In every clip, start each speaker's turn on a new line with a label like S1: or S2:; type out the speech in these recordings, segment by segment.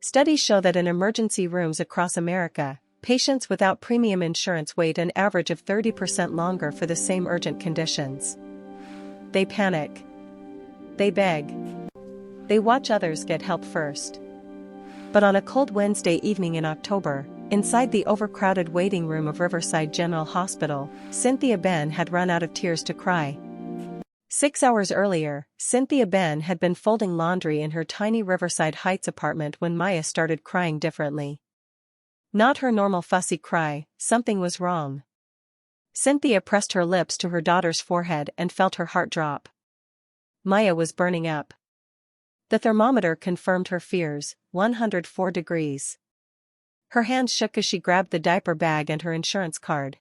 S1: Studies show that in emergency rooms across America, patients without premium insurance wait an average of 30% longer for the same urgent conditions. They panic. They beg. They watch others get help first. But on a cold Wednesday evening in October, inside the overcrowded waiting room of Riverside General Hospital, Cynthia Ben had run out of tears to cry. 6 hours earlier, Cynthia Ben had been folding laundry in her tiny Riverside Heights apartment when Maya started crying differently. Not her normal fussy cry, something was wrong. Cynthia pressed her lips to her daughter's forehead and felt her heart drop. Maya was burning up. The thermometer confirmed her fears, 104 degrees. Her hands shook as she grabbed the diaper bag and her insurance card.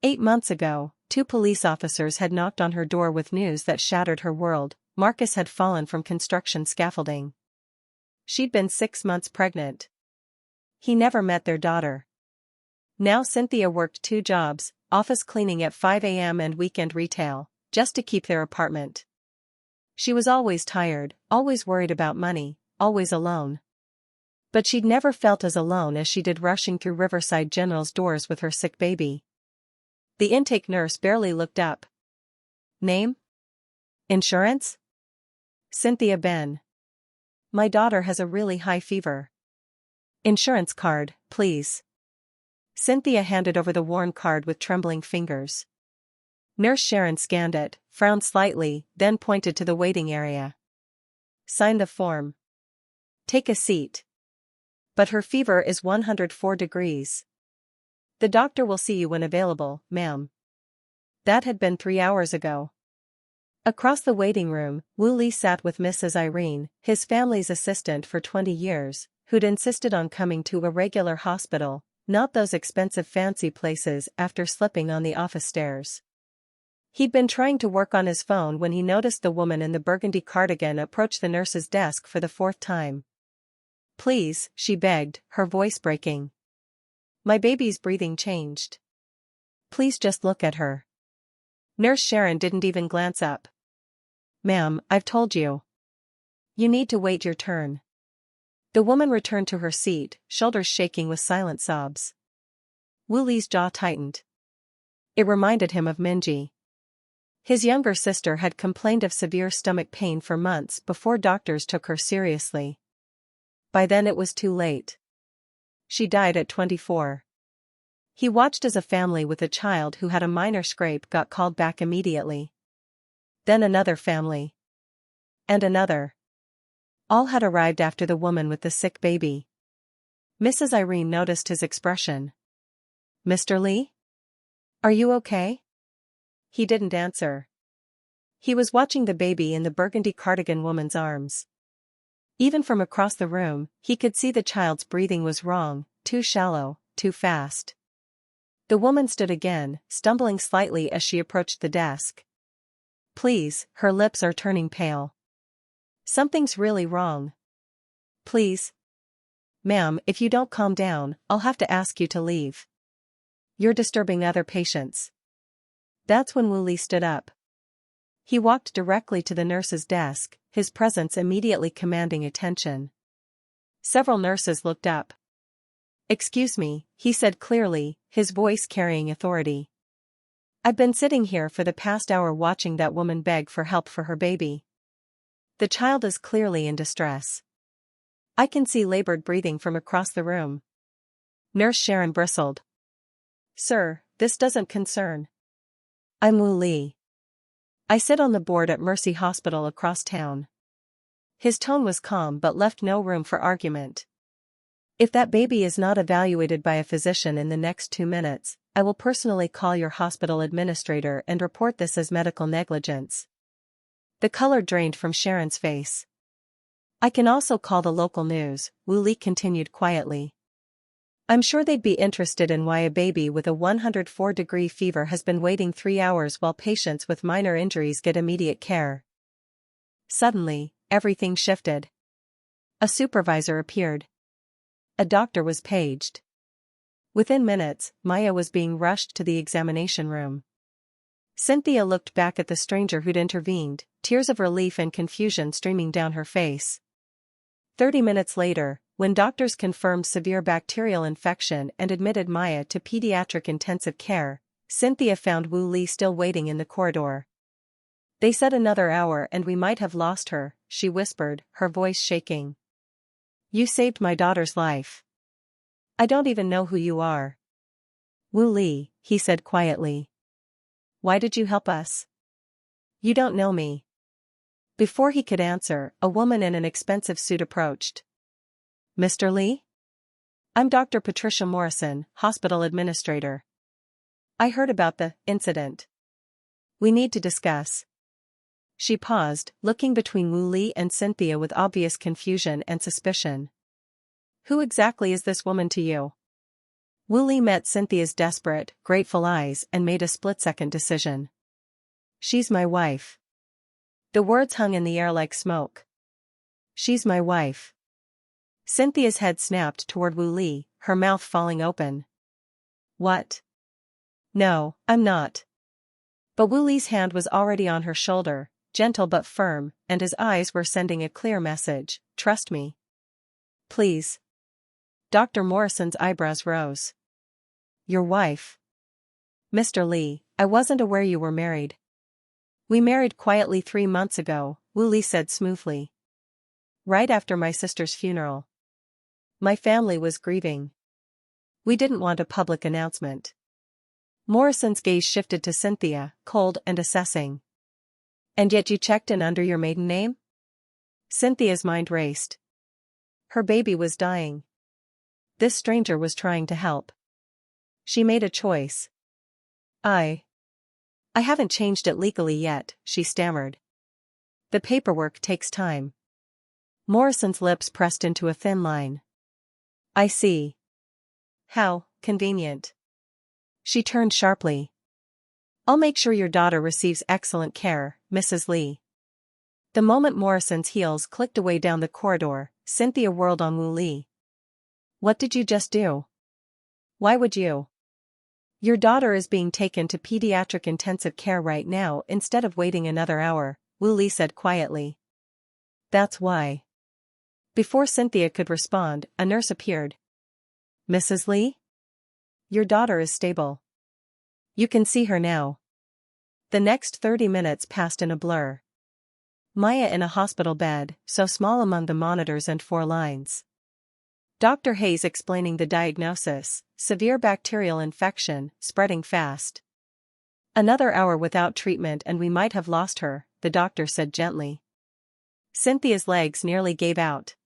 S1: 8 months ago, 2 police officers had knocked on her door with news that shattered her world. Marcus had fallen from construction scaffolding. She'd been 6 months pregnant. He never met their daughter. Now Cynthia worked 2 jobs, office cleaning at 5 a.m. and weekend retail, just to keep their apartment. She was always tired, always worried about money, always alone. But she'd never felt as alone as she did rushing through Riverside General's doors with her sick baby. The intake nurse barely looked up. Name? Insurance? Cynthia Ben. My daughter has a really high fever. Insurance card, please. Cynthia handed over the worn card with trembling fingers. Nurse Sharon scanned it, frowned slightly, then pointed to the waiting area. Sign the form. Take a seat. But her fever is 104 degrees. The doctor will see you when available, ma'am. That had been 3 hours ago. Across the waiting room, Wu Li sat with Mrs. Irene, his family's assistant for 20 years, who'd insisted on coming to a regular hospital, not those expensive fancy places, after slipping on the office stairs. He'd been trying to work on his phone when he noticed the woman in the burgundy cardigan approach the nurse's desk for the 4th time. Please, she begged, her voice breaking. My baby's breathing changed. Please just look at her. Nurse Sharon didn't even glance up. Ma'am, I've told you. You need to wait your turn. The woman returned to her seat, shoulders shaking with silent sobs. Wu Li's jaw tightened. It reminded him of Minji. His younger sister had complained of severe stomach pain for months before doctors took her seriously. By then it was too late. She died at 24. He watched as a family with a child who had a minor scrape got called back immediately. Then another family. And another. All had arrived after the woman with the sick baby. Mrs. Irene noticed his expression. Mr. Li? Are you okay? He didn't answer. He was watching the baby in the burgundy cardigan woman's arms. Even from across the room, he could see the child's breathing was wrong, too shallow, too fast. The woman stood again, stumbling slightly as she approached the desk. Please, her lips are turning pale. Something's really wrong. Please. Ma'am, if you don't calm down, I'll have to ask you to leave. You're disturbing other patients. That's when Wu Li stood up. He walked directly to the nurse's desk, his presence immediately commanding attention. Several nurses looked up. Excuse me, he said clearly, his voice carrying authority. I've been sitting here for the past hour watching that woman beg for help for her baby. The child is clearly in distress. I can see labored breathing from across the room. Nurse Sharon bristled. Sir, this doesn't concern. I'm Wu Li. I sit on the board at Mercy Hospital across town. His tone was calm but left no room for argument. If that baby is not evaluated by a physician in the next 2 minutes, I will personally call your hospital administrator and report this as medical negligence. The color drained from Sharon's face. I can also call the local news, Wu Li continued quietly. I'm sure they'd be interested in why a baby with a 104-degree fever has been waiting 3 hours while patients with minor injuries get immediate care. Suddenly, everything shifted. A supervisor appeared. A doctor was paged. Within minutes, Maya was being rushed to the examination room. Cynthia looked back at the stranger who'd intervened, tears of relief and confusion streaming down her face. 30 minutes later, when doctors confirmed severe bacterial infection and admitted Maya to pediatric intensive care, Cynthia found Wu Li still waiting in the corridor. They said another hour and we might have lost her, she whispered, her voice shaking. You saved my daughter's life. I don't even know who you are. Wu Li, he said quietly. Why did you help us? You don't know me. Before he could answer, a woman in an expensive suit approached. Mr. Li? I'm Dr. Patricia Morrison, hospital administrator. I heard about the incident. We need to discuss. She paused, looking between Wu Li and Cynthia with obvious confusion and suspicion. Who exactly is this woman to you? Wu Li met Cynthia's desperate, grateful eyes and made a split-second decision. She's my wife. The words hung in the air like smoke. She's my wife. Cynthia's head snapped toward Wu Li, her mouth falling open. What? No, I'm not. But Wu Li's hand was already on her shoulder, gentle but firm, and his eyes were sending a clear message, trust me. Please. Dr. Morrison's eyebrows rose. Your wife? Mr. Li, I wasn't aware you were married. We married quietly 3 months ago, Wu Li said smoothly. Right after my sister's funeral. My family was grieving. We didn't want a public announcement. Morrison's gaze shifted to Cynthia, cold and assessing. And yet you checked in under your maiden name? Cynthia's mind raced. Her baby was dying. This stranger was trying to help. She made a choice. I haven't changed it legally yet, she stammered. The paperwork takes time. Morrison's lips pressed into a thin line. I see. How convenient. She turned sharply. I'll make sure your daughter receives excellent care, Mrs. Li. The moment Morrison's heels clicked away down the corridor, Cynthia whirled on Wu Li. What did you just do? Why would you? Your daughter is being taken to pediatric intensive care right now instead of waiting another hour, Wu Li said quietly. That's why. Before Cynthia could respond, a nurse appeared. Mrs. Li? Your daughter is stable. You can see her now. The next 30 minutes passed in a blur. Maya in a hospital bed, so small among the monitors and 4 lines. Dr. Hayes explaining the diagnosis, severe bacterial infection, spreading fast. Another hour without treatment and we might have lost her, the doctor said gently. Cynthia's legs nearly gave out.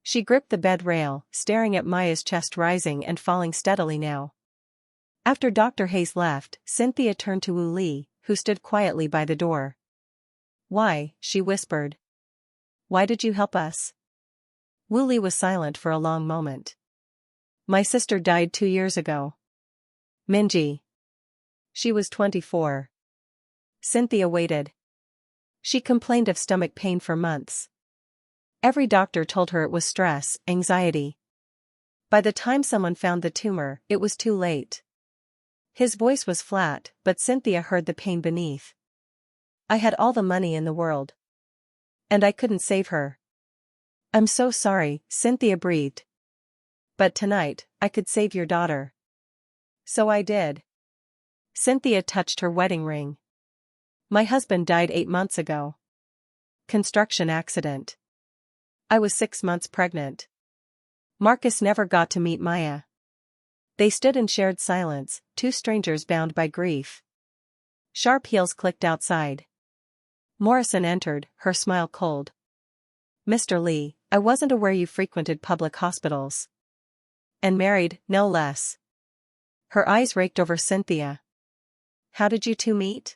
S1: She gripped the bed rail, staring at Maya's chest rising and falling steadily now. After Dr. Hayes left, Cynthia turned to Wu Li, who stood quietly by the door. Why, she whispered. Why did you help us? Wu Li was silent for a long moment. My sister died 2 years ago. Minji. She was 24. Cynthia waited. She complained of stomach pain for months. Every doctor told her it was stress, anxiety. By the time someone found the tumor, it was too late. His voice was flat, but Cynthia heard the pain beneath. I had all the money in the world. And I couldn't save her. I'm so sorry, Cynthia breathed. But tonight, I could save your daughter. So I did. Cynthia touched her wedding ring. My husband died 8 months ago. Construction accident. I was 6 months pregnant. Marcus never got to meet Maya. They stood in shared silence, 2 strangers bound by grief. Sharp heels clicked outside. Morrison entered, her smile cold. Mr. Li, I wasn't aware you frequented public hospitals. And married, no less. Her eyes raked over Cynthia. How did you two meet?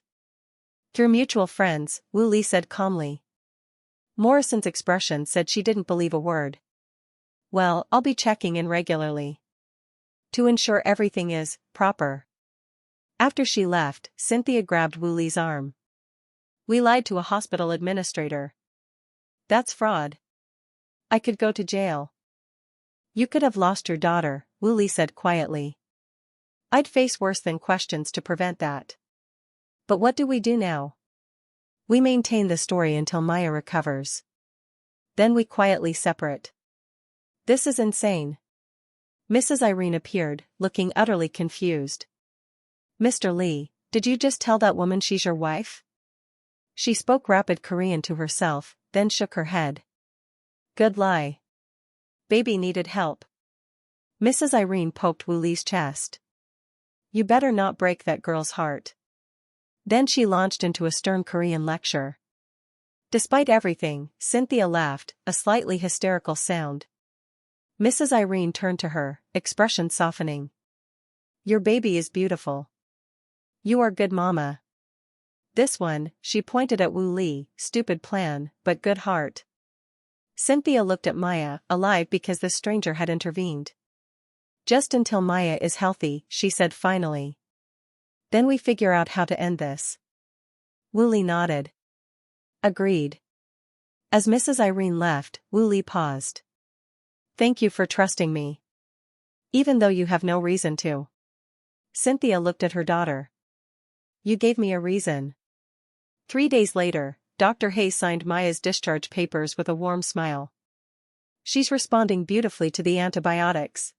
S1: Through mutual friends, Wu Li said calmly. Morrison's expression said she didn't believe a word. Well, I'll be checking in regularly. To ensure everything is proper. After she left, Cynthia grabbed Wu Li's arm. We lied to a hospital administrator. That's fraud. I could go to jail. You could have lost your daughter, Wu Li said quietly. I'd face worse than questions to prevent that. But what do we do now? We maintain the story until Maya recovers. Then we quietly separate. This is insane. Mrs. Irene appeared, looking utterly confused. Mr. Lee, did you just tell that woman she's your wife? She spoke rapid Korean to herself, then shook her head. Good lie. Baby needed help. Mrs. Irene poked Woo Lee's chest. You better not break that girl's heart. Then she launched into a stern Korean lecture. Despite everything, Cynthia laughed, a slightly hysterical sound. Mrs. Irene turned to her, expression softening. Your baby is beautiful. You are good mama. This one, she pointed at Woo Lee, stupid plan, but good heart. Cynthia looked at Maya, alive because the stranger had intervened. Just until Maya is healthy, she said finally. Then we figure out how to end this. Woo Lee nodded. Agreed. As Mrs. Irene left, Woo Lee paused. Thank you for trusting me. Even though you have no reason to. Cynthia looked at her daughter. You gave me a reason. 3 days later, Dr. Hay signed Maya's discharge papers with a warm smile. She's responding beautifully to the antibiotics.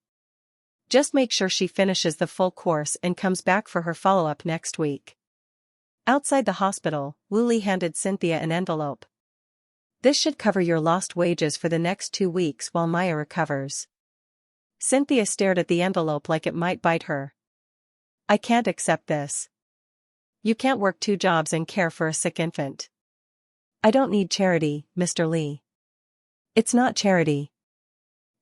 S1: Just make sure she finishes the full course and comes back for her follow-up next week. Outside the hospital, Woo Lee handed Cynthia an envelope. This should cover your lost wages for the next 2 weeks while Maya recovers. Cynthia stared at the envelope like it might bite her. I can't accept this. You can't work 2 jobs and care for a sick infant. I don't need charity, Mr. Lee. It's not charity.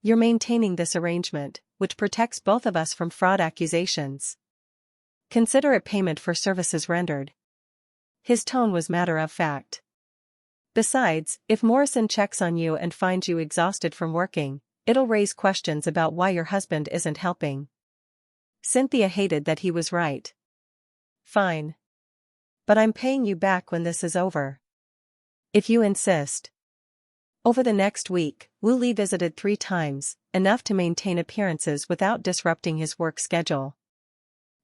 S1: You're maintaining this arrangement, which protects both of us from fraud accusations. Consider it payment for services rendered. His tone was matter of fact. Besides, if Morrison checks on you and finds you exhausted from working, it'll raise questions about why your husband isn't helping. Cynthia hated that he was right. Fine. But I'm paying you back when this is over. If you insist. Over the next week, Woo Lee visited 3 times, enough to maintain appearances without disrupting his work schedule.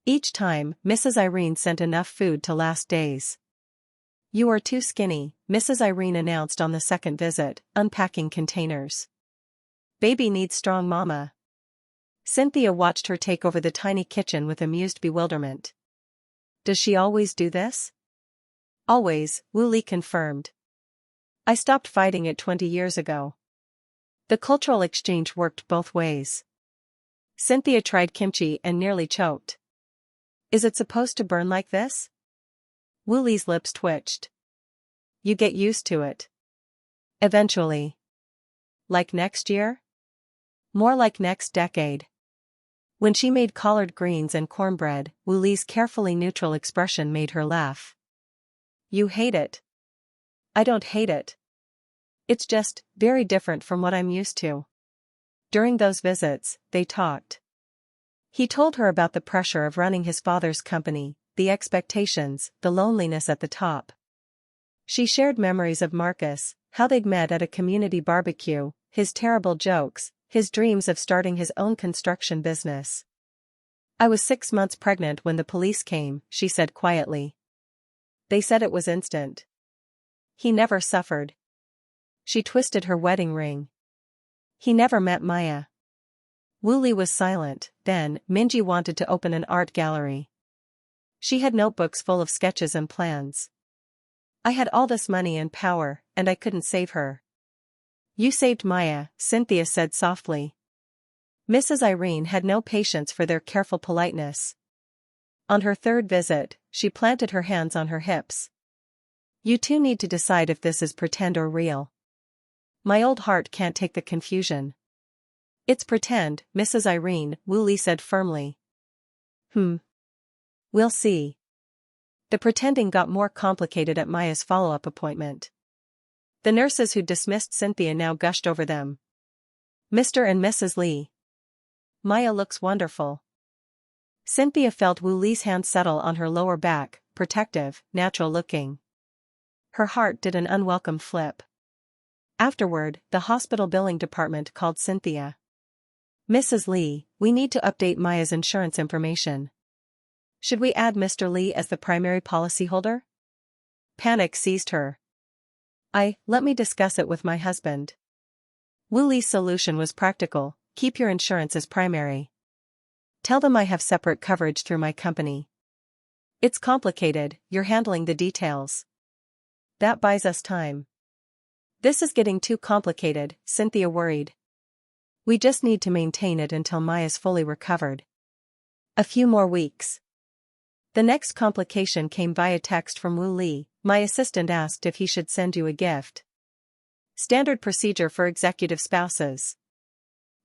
S1: Each time, Mrs. Irene sent enough food to last days. You are too skinny, Mrs. Irene announced on the second visit, unpacking containers. Baby needs strong mama. Cynthia watched her take over the tiny kitchen with amused bewilderment. Does she always do this? Always, Woo Lee confirmed. I stopped fighting it 20 years ago. The cultural exchange worked both ways. Cynthia tried kimchi and nearly choked. Is it supposed to burn like this? Woo Lee's lips twitched. You get used to it. Eventually. Like next year? More like next decade. When she made collard greens and cornbread, Woo Lee's carefully neutral expression made her laugh. You hate it. I don't hate it. It's just very different from what I'm used to. During those visits, they talked. He told her about the pressure of running his father's company, the expectations, the loneliness at the top. She shared memories of Marcus, how they'd met at a community barbecue, his terrible jokes, his dreams of starting his own construction business. I was 6 months pregnant when the police came, she said quietly. They said it was instant. He never suffered. She twisted her wedding ring. He never met Maya. Woo Lee was silent. Then, Minji wanted to open an art gallery. She had notebooks full of sketches and plans. I had all this money and power, and I couldn't save her. You saved Maya, Cynthia said softly. Mrs. Irene had no patience for their careful politeness. On her 3rd visit, she planted her hands on her hips. You two need to decide if this is pretend or real. My old heart can't take the confusion. It's pretend, Mrs. Irene, Woo Lee said firmly. We'll see. The pretending got more complicated at Maya's follow-up appointment. The nurses who dismissed Cynthia now gushed over them. Mr. and Mrs. Lee. Maya looks wonderful. Cynthia felt Woo Lee's hand settle on her lower back, protective, natural-looking. Her heart did an unwelcome flip. Afterward, the hospital billing department called Cynthia. Mrs. Lee, we need to update Maya's insurance information. Should we add Mr. Lee as the primary policyholder? Panic seized her. Let me discuss it with my husband. Wu Li's solution was practical: keep your insurance as primary. Tell them I have separate coverage through my company. It's complicated, you're handling the details. That buys us time. This is getting too complicated, Cynthia worried. We just need to maintain it until Maya's fully recovered. A few more weeks. The next complication came via text from Wu Li. My assistant asked if he should send you a gift. Standard procedure for executive spouses.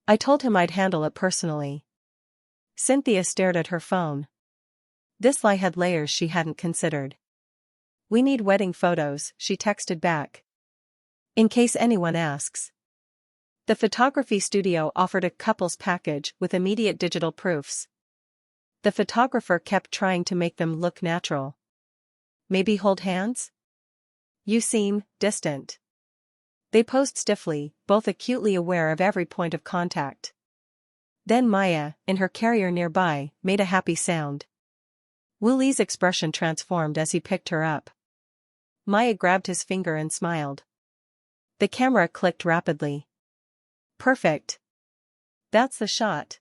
S1: I told him I'd handle it personally. Cynthia stared at her phone. This lie had layers she hadn't considered. We need wedding photos, she texted back. In case anyone asks. The photography studio offered a couple's package with immediate digital proofs. The photographer kept trying to make them look natural. Maybe hold hands? You seem distant. They posed stiffly, both acutely aware of every point of contact. Then Maya, in her carrier nearby, made a happy sound. Wu Li's expression transformed as he picked her up. Maya grabbed his finger and smiled. The camera clicked rapidly. Perfect. That's the shot.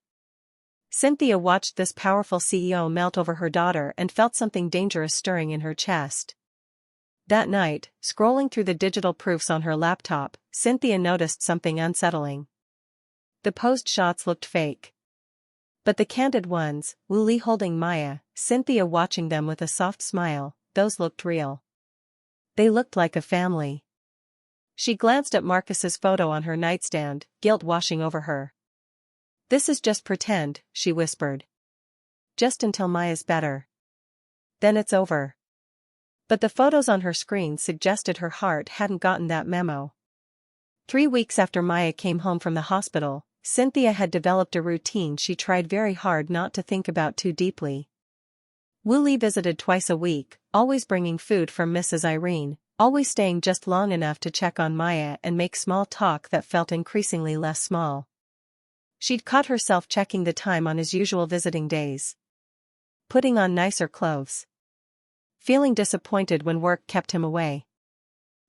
S1: Cynthia watched this powerful CEO melt over her daughter and felt something dangerous stirring in her chest. That night, scrolling through the digital proofs on her laptop, Cynthia noticed something unsettling. The posed shots looked fake. But the candid ones, Wu Li holding Maya, Cynthia watching them with a soft smile, those looked real. They looked like a family. She glanced at Marcus's photo on her nightstand, guilt washing over her. This is just pretend, she whispered. Just until Maya's better. Then it's over. But the photos on her screen suggested her heart hadn't gotten that memo. 3 weeks after Maya came home from the hospital, Cynthia had developed a routine she tried very hard not to think about too deeply. Wu Li visited twice a week, always bringing food from Mrs. Irene, always staying just long enough to check on Maya and make small talk that felt increasingly less small. She'd caught herself checking the time on his usual visiting days. Putting on nicer clothes. Feeling disappointed when work kept him away.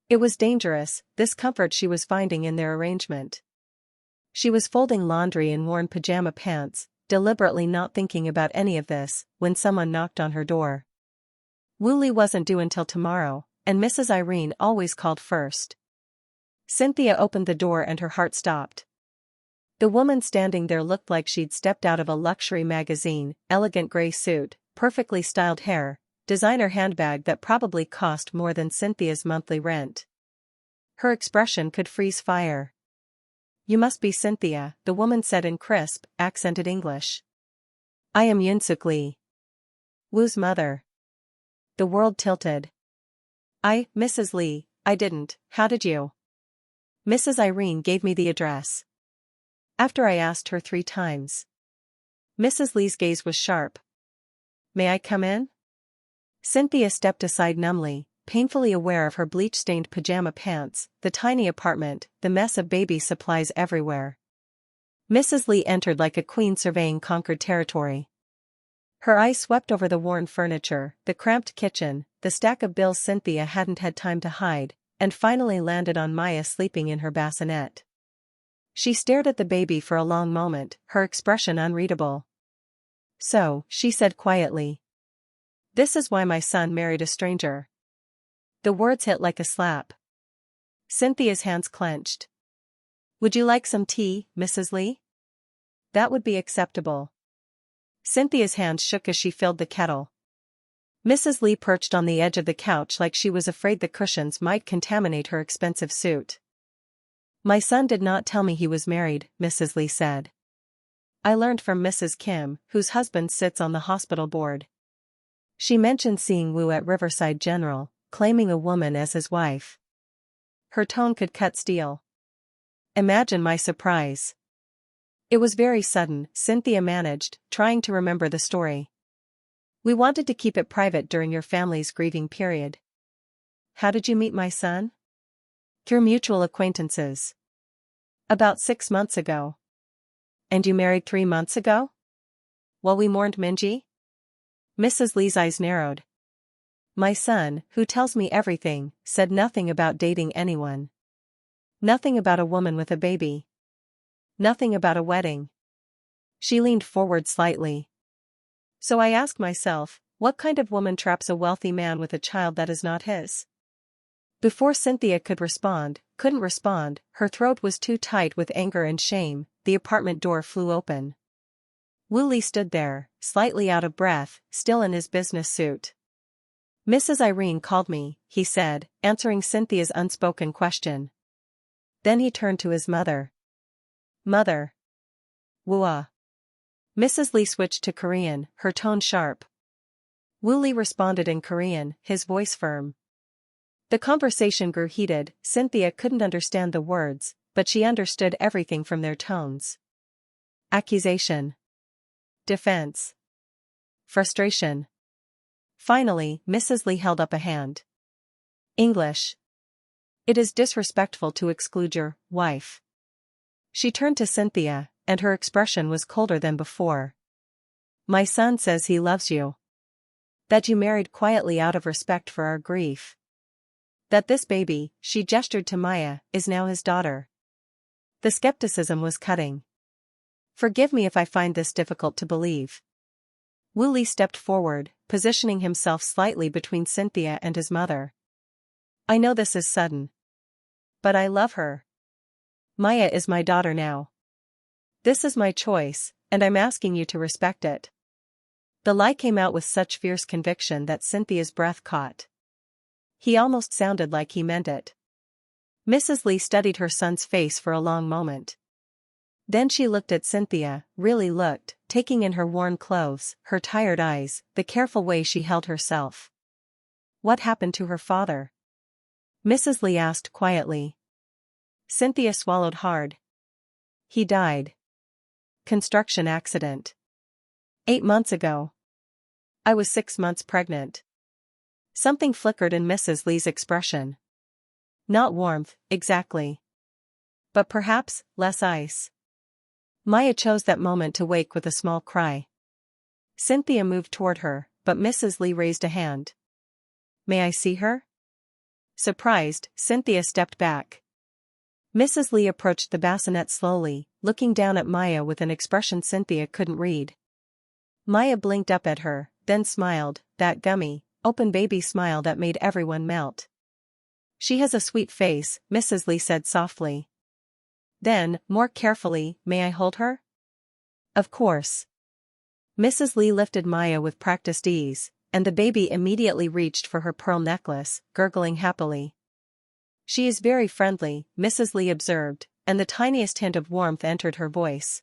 S1: It was dangerous, this comfort she was finding in their arrangement. She was folding laundry in worn pajama pants, deliberately not thinking about any of this, when someone knocked on her door. Wu Li wasn't due until tomorrow, and Mrs. Irene always called first. Cynthia opened the door and her heart stopped. The woman standing there looked like she'd stepped out of a luxury magazine, elegant gray suit, perfectly styled hair, designer handbag that probably cost more than Cynthia's monthly rent. Her expression could freeze fire. You must be Cynthia, the woman said in crisp, accented English. I am Yunsuk Lee. Wu's mother. The world tilted. Mrs. Lee, I didn't, how did you? Mrs. Irene gave me the address. After I asked her 3 times. Mrs. Lee's gaze was sharp. May I come in? Cynthia stepped aside numbly, painfully aware of her bleach-stained pajama pants, the tiny apartment, the mess of baby supplies everywhere. Mrs. Lee entered like a queen surveying conquered territory. Her eyes swept over the worn furniture, the cramped kitchen, the stack of bills Cynthia hadn't had time to hide, and finally landed on Maya sleeping in her bassinet. She stared at the baby for a long moment, her expression unreadable. So, she said quietly. This is why my son married a stranger. The words hit like a slap. Cynthia's hands clenched. Would you like some tea, Mrs. Lee? That would be acceptable. Cynthia's hands shook as she filled the kettle. Mrs. Lee perched on the edge of the couch like she was afraid the cushions might contaminate her expensive suit. My son did not tell me he was married, Mrs. Lee said. I learned from Mrs. Kim, whose husband sits on the hospital board. She mentioned seeing Wu at Riverside General, claiming a woman as his wife. Her tone could cut steel. Imagine my surprise. It was very sudden, Cynthia managed, trying to remember the story. We wanted to keep it private during your family's grieving period. How did you meet my son? Through mutual acquaintances. About 6 months ago. And you married 3 months ago? While we mourned Minji? Mrs. Lee's eyes narrowed. My son, who tells me everything, said nothing about dating anyone. Nothing about a woman with a baby. Nothing about a wedding. She leaned forward slightly. So I ask myself, what kind of woman traps a wealthy man with a child that is not his? Before Cynthia couldn't respond, her throat was too tight with anger and shame. The apartment door flew open. Woolley stood there, slightly out of breath, still in his business suit. Mrs. Irene called me, he said, answering Cynthia's unspoken question. Then he turned to his mother. Mother. Wooa. Mrs. Lee switched to Korean, her tone sharp. Woolley responded in Korean, his voice firm. The conversation grew heated. Cynthia couldn't understand the words, but she understood everything from their tones. Accusation. Defense. Frustration. Finally, Mrs. Lee held up a hand. English. It is disrespectful to exclude your wife. She turned to Cynthia, and her expression was colder than before. My son says he loves you. That you married quietly out of respect for our grief. That this baby, she gestured to Maya, is now his daughter. The skepticism was cutting. Forgive me if I find this difficult to believe. Woolley stepped forward, positioning himself slightly between Cynthia and his mother. I know this is sudden. But I love her. Maya is my daughter now. This is my choice, and I'm asking you to respect it. The lie came out with such fierce conviction that Cynthia's breath caught. He almost sounded like he meant it. Mrs. Lee studied her son's face for a long moment. Then she looked at Cynthia, really looked, taking in her worn clothes, her tired eyes, the careful way she held herself. What happened to her father? Mrs. Lee asked quietly. Cynthia swallowed hard. He died. Construction accident. 8 months ago. I was 6 months pregnant. Something flickered in Mrs. Lee's expression. Not warmth, exactly. But perhaps, less ice. Maya chose that moment to wake with a small cry. Cynthia moved toward her, but Mrs. Lee raised a hand. May I see her? Surprised, Cynthia stepped back. Mrs. Lee approached the bassinet slowly, looking down at Maya with an expression Cynthia couldn't read. Maya blinked up at her, then smiled, that gummy, open baby smile that made everyone melt. She has a sweet face, Mrs. Lee said softly. Then, more carefully, may I hold her? Of course. Mrs. Lee lifted Maya with practiced ease, and the baby immediately reached for her pearl necklace, gurgling happily. She is very friendly, Mrs. Lee observed, and the tiniest hint of warmth entered her voice.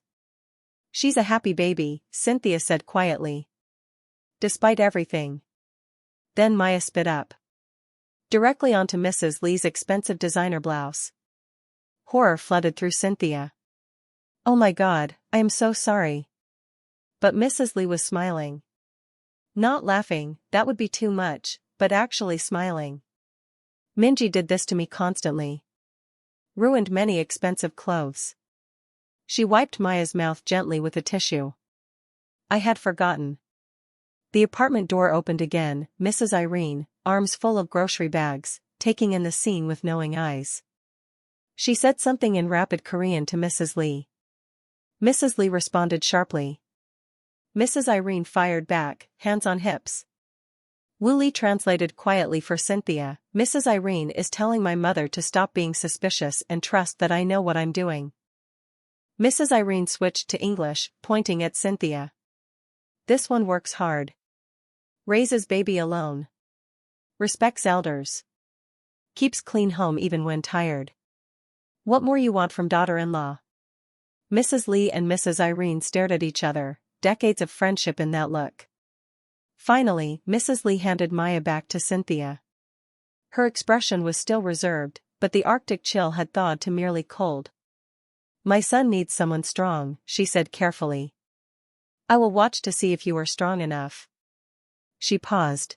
S1: She's a happy baby, Cynthia said quietly. Despite everything. Then Maya spit up. Directly onto Mrs. Lee's expensive designer blouse. Horror flooded through Cynthia. Oh my God, I am so sorry. But Mrs. Lee was smiling. Not laughing, that would be too much, but actually smiling. Minji did this to me constantly. Ruined many expensive clothes. She wiped Maya's mouth gently with a tissue. I had forgotten. The apartment door opened again, Mrs. Irene, arms full of grocery bags, taking in the scene with knowing eyes. She said something in rapid Korean to Mrs. Lee. Mrs. Lee responded sharply. Mrs. Irene fired back, hands on hips. Woolley translated quietly for Cynthia. Mrs. Irene is telling my mother to stop being suspicious and trust that I know what I'm doing. Mrs. Irene switched to English, pointing at Cynthia. This one works hard. Raises baby alone. Respects elders. Keeps clean home even when tired. What more you want from daughter-in-law? Mrs. Lee and Mrs. Irene stared at each other, decades of friendship in that look. Finally, Mrs. Lee handed Maya back to Cynthia. Her expression was still reserved, but the Arctic chill had thawed to merely cold. My son needs someone strong, she said carefully. I will watch to see if you are strong enough. She paused.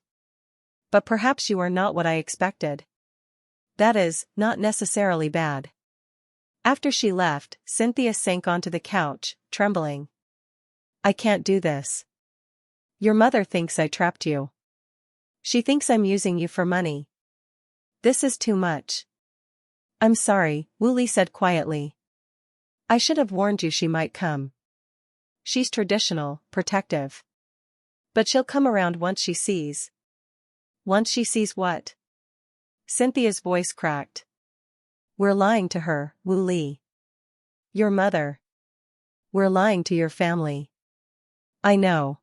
S1: But perhaps you are not what I expected. That is, not necessarily bad. After she left, Cynthia sank onto the couch, trembling. I can't do this. Your mother thinks I trapped you. She thinks I'm using you for money. This is too much. I'm sorry, Wu Li said quietly. I should have warned you she might come. She's traditional, protective. But she'll come around once she sees. Once she sees what? Cynthia's voice cracked. We're lying to her, Wu Li. Your mother. We're lying to your family. I know.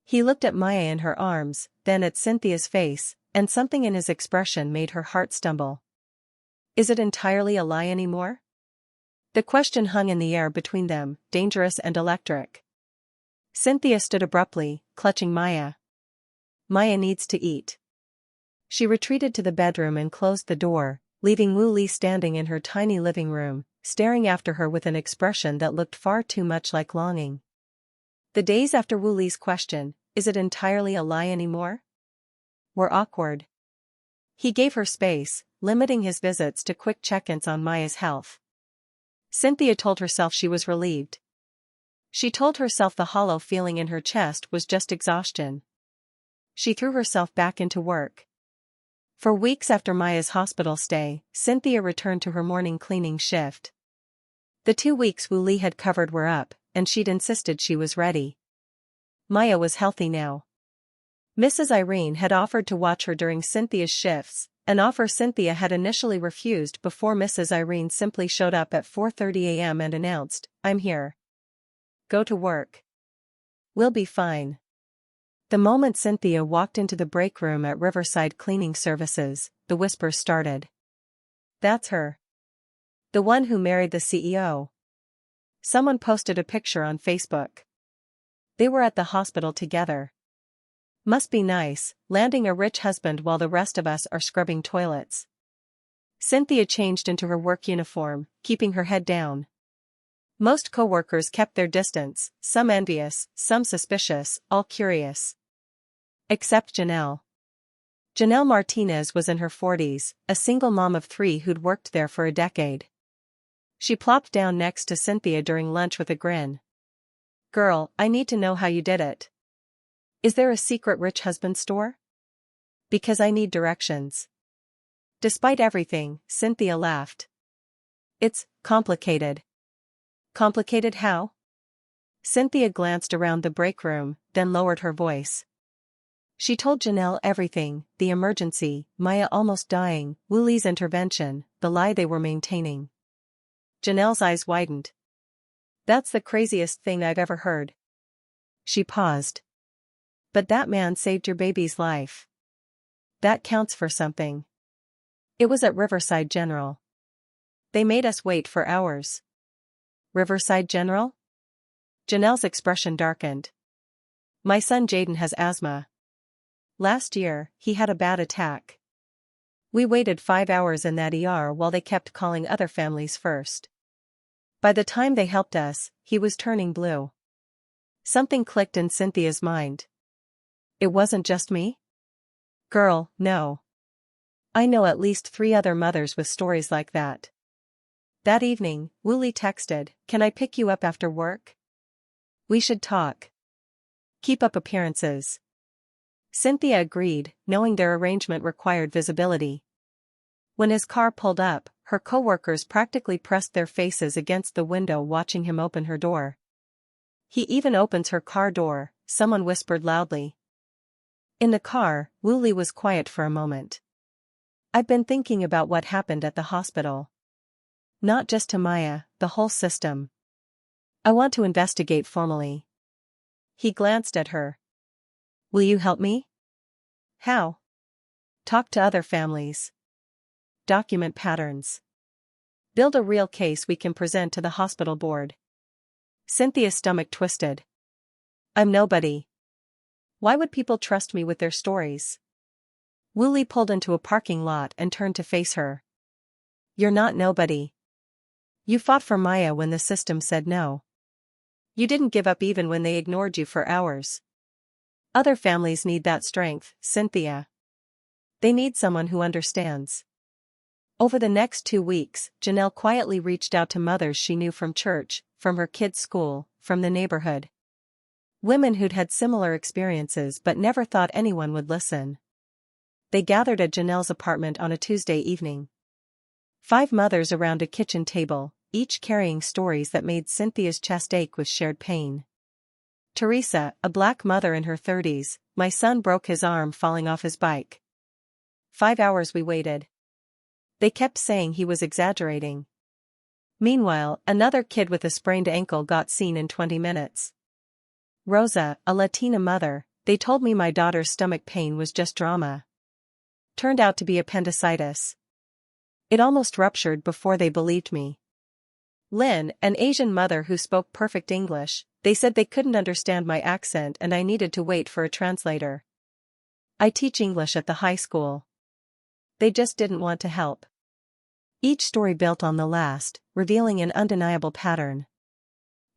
S1: He looked at Maya in her arms, then at Cynthia's face, and something in his expression made her heart stumble. Is it entirely a lie anymore? The question hung in the air between them, dangerous and electric. Cynthia stood abruptly, clutching Maya. Maya needs to eat. She retreated to the bedroom and closed the door, leaving Wu Li standing in her tiny living room, staring after her with an expression that looked far too much like longing. The days after Wu Li's question, is it entirely a lie anymore? Were awkward. He gave her space, limiting his visits to quick check-ins on Maya's health. Cynthia told herself she was relieved. She told herself the hollow feeling in her chest was just exhaustion. She threw herself back into work. For weeks after Maya's hospital stay, Cynthia returned to her morning cleaning shift. The 2 weeks Wu Li had covered were up, and she'd insisted she was ready. Maya was healthy now. Mrs. Irene had offered to watch her during Cynthia's shifts, an offer Cynthia had initially refused before Mrs. Irene simply showed up at 4:30 a.m. and announced, I'm here. Go to work. We'll be fine. The moment Cynthia walked into the break room at Riverside Cleaning Services, the whispers started. That's her. The one who married the CEO. Someone posted a picture on Facebook. They were at the hospital together. Must be nice, landing a rich husband while the rest of us are scrubbing toilets. Cynthia changed into her work uniform, keeping her head down. Most coworkers kept their distance, some envious, some suspicious, all curious. Except Janelle. Janelle Martinez was in her 40s, a single mom of 3 who'd worked there for a decade. She plopped down next to Cynthia during lunch with a grin. Girl, I need to know how you did it. Is there a secret rich husband store? Because I need directions. Despite everything, Cynthia laughed. It's complicated. Complicated how? Cynthia glanced around the break room, then lowered her voice. She told Janelle everything, the emergency, Maya almost dying, Wu Li's intervention, the lie they were maintaining. Janelle's eyes widened. That's the craziest thing I've ever heard. She paused. But that man saved your baby's life. That counts for something. It was at Riverside General. They made us wait for hours. Riverside General? Janelle's expression darkened. My son Jaden has asthma. Last year, he had a bad attack. We waited 5 hours in that ER while they kept calling other families first. By the time they helped us, he was turning blue. Something clicked in Cynthia's mind. It wasn't just me? Girl, no. I know at least 3 other mothers with stories like that. That evening, Wu Li texted, Can I pick you up after work? We should talk. Keep up appearances. Cynthia agreed, knowing their arrangement required visibility. When his car pulled up, her coworkers practically pressed their faces against the window watching him open her door. He even opens her car door, someone whispered loudly. In the car, Wu Li was quiet for a moment. I've been thinking about what happened at the hospital. Not just to Maya, the whole system. I want to investigate formally. He glanced at her. Will you help me? How? Talk to other families. Document patterns. Build a real case we can present to the hospital board. Cynthia's stomach twisted. I'm nobody. Why would people trust me with their stories? Wu Li pulled into a parking lot and turned to face her. You're not nobody. You fought for Maya when the system said no. You didn't give up even when they ignored you for hours. Other families need that strength, Cynthia. They need someone who understands. Over the next 2 weeks, Janelle quietly reached out to mothers she knew from church, from her kids' school, from the neighborhood. Women who'd had similar experiences but never thought anyone would listen. They gathered at Janelle's apartment on a Tuesday evening. 5 mothers around a kitchen table, each carrying stories that made Cynthia's chest ache with shared pain. Teresa, a black mother in her 30s, my son broke his arm falling off his bike. 5 hours we waited. They kept saying he was exaggerating. Meanwhile, another kid with a sprained ankle got seen in 20 minutes. Rosa, a Latina mother, they told me my daughter's stomach pain was just drama. Turned out to be appendicitis. It almost ruptured before they believed me. Lynn, an Asian mother who spoke perfect English, they said they couldn't understand my accent and I needed to wait for a translator. I teach English at the high school. They just didn't want to help. Each story built on the last, revealing an undeniable pattern.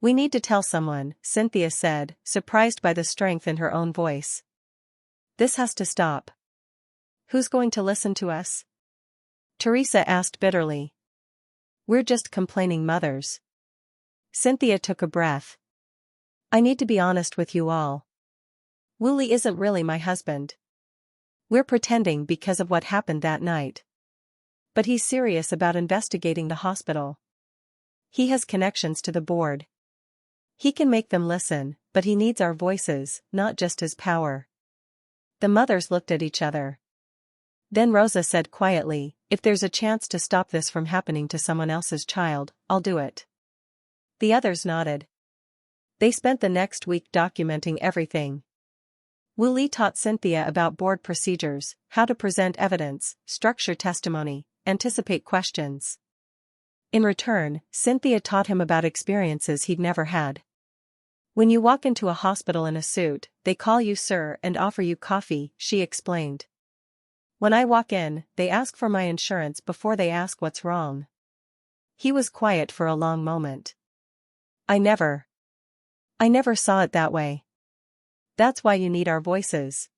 S1: We need to tell someone, Cynthia said, surprised by the strength in her own voice. This has to stop. Who's going to listen to us? Teresa asked bitterly. We're just complaining mothers. Cynthia took a breath. I need to be honest with you all. Wooly isn't really my husband. We're pretending because of what happened that night. But he's serious about investigating the hospital. He has connections to the board. He can make them listen, but he needs our voices, not just his power. The mothers looked at each other. Then Rosa said quietly, if there's a chance to stop this from happening to someone else's child, I'll do it. The others nodded. They spent the next week documenting everything. Wooly taught Cynthia about board procedures, how to present evidence, structure testimony, anticipate questions. In return, Cynthia taught him about experiences he'd never had. When you walk into a hospital in a suit, they call you sir and offer you coffee, she explained. When I walk in, they ask for my insurance before they ask what's wrong. He was quiet for a long moment. I never saw it that way. That's why you need our voices.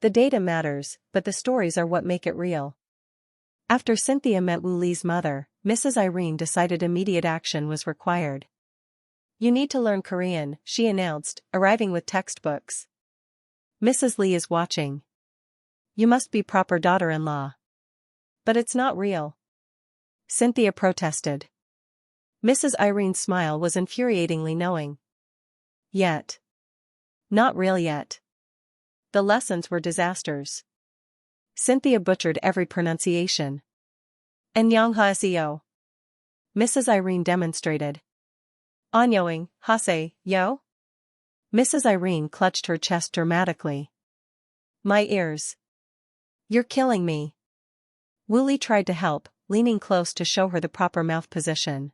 S1: The data matters, but the stories are what make it real. After Cynthia met Wooly's mother, Mrs. Irene decided immediate action was required. You need to learn Korean, she announced, arriving with textbooks. Mrs. Lee is watching. You must be proper daughter-in-law. But it's not real. Cynthia protested. Mrs. Irene's smile was infuriatingly knowing. Yet. Not real yet. The lessons were disasters. Cynthia butchered every pronunciation. Annyeonghaseyo. Mrs. Irene demonstrated. Annyeong, hase, yo? Mrs. Irene clutched her chest dramatically. My ears. You're killing me. Wooly tried to help, leaning close to show her the proper mouth position.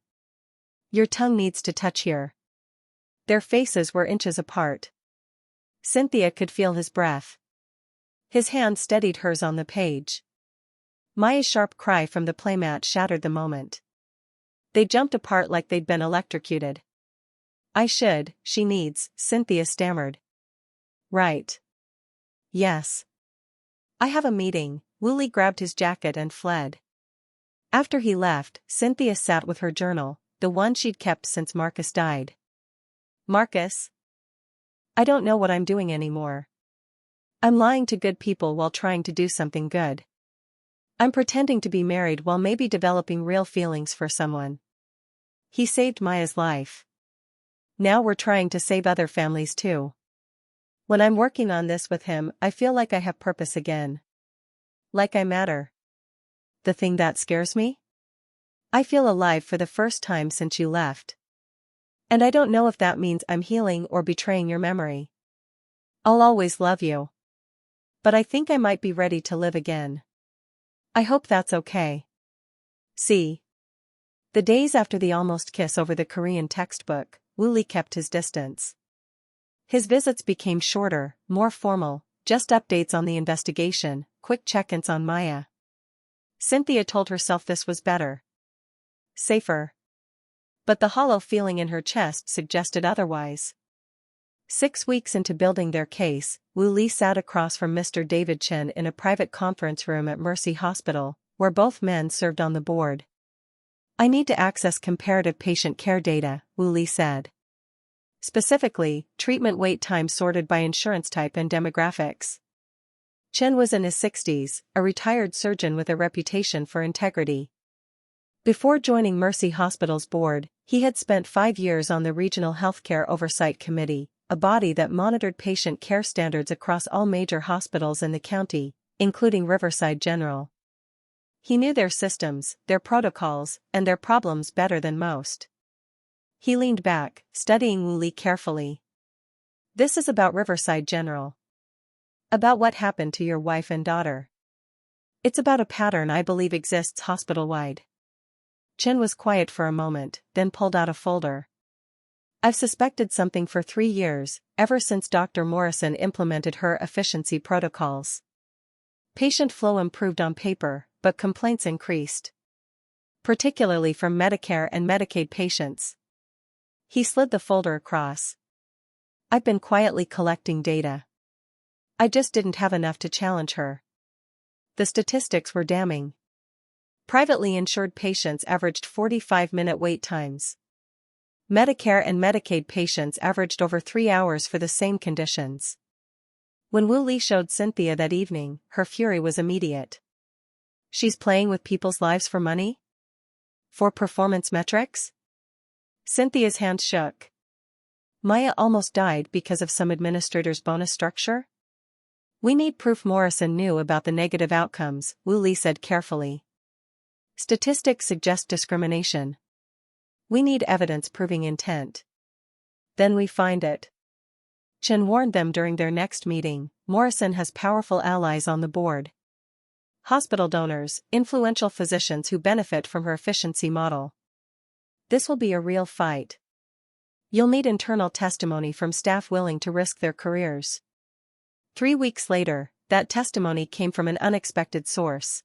S1: Your tongue needs to touch here. Their faces were inches apart. Cynthia could feel his breath. His hand steadied hers on the page. Maya's sharp cry from the playmat shattered the moment. They jumped apart like they'd been electrocuted. She needs, Cynthia stammered. Right. Yes. I have a meeting. Wooly grabbed his jacket and fled. After he left, Cynthia sat with her journal, the one she'd kept since Marcus died. Marcus? I don't know what I'm doing anymore. I'm lying to good people while trying to do something good. I'm pretending to be married while maybe developing real feelings for someone. He saved Maya's life. Now we're trying to save other families too. When I'm working on this with him, I feel like I have purpose again. Like I matter. The thing that scares me? I feel alive for the first time since you left. And I don't know if that means I'm healing or betraying your memory. I'll always love you. But I think I might be ready to live again. I hope that's okay. See. The days after the almost kiss over the Korean textbook, Wooly kept his distance. His visits became shorter, more formal, just updates on the investigation, quick check-ins on Maya. Cynthia told herself this was better. Safer. But the hollow feeling in her chest suggested otherwise. 6 weeks into building their case, Wooly sat across from Mr. David Chen in a private conference room at Mercy Hospital, where both men served on the board. I need to access comparative patient care data, Wooly said. Specifically, treatment wait time sorted by insurance type and demographics. Chen was in his 60s, a retired surgeon with a reputation for integrity. Before joining Mercy Hospital's board, he had spent 5 years on the Regional Healthcare Oversight Committee, a body that monitored patient care standards across all major hospitals in the county, including Riverside General. He knew their systems, their protocols, and their problems better than most. He leaned back, studying Woolley carefully. "This is about Riverside General. About what happened to your wife and daughter. It's about a pattern I believe exists hospital-wide." Chen was quiet for a moment, then pulled out a folder. "I've suspected something for 3 years, ever since Dr. Morrison implemented her efficiency protocols. Patient flow improved on paper, but complaints increased. Particularly from Medicare and Medicaid patients." He slid the folder across. "I've been quietly collecting data. I just didn't have enough to challenge her." The statistics were damning. Privately insured patients averaged 45-minute wait times. Medicare and Medicaid patients averaged over 3 hours for the same conditions. When Woolley showed Cynthia that evening, her fury was immediate. "She's playing with people's lives for money? For performance metrics?" Cynthia's hand shook. "Maya almost died because of some administrator's bonus structure?" "We need proof Morrison knew about the negative outcomes," Woolley said carefully. "Statistics suggest discrimination. We need evidence proving intent. Then we find it." Chen warned them during their next meeting, Morrison has powerful allies on the board. Hospital donors, influential physicians who benefit from her efficiency model. This will be a real fight. You'll need internal testimony from staff willing to risk their careers. 3 weeks later, that testimony came from an unexpected source.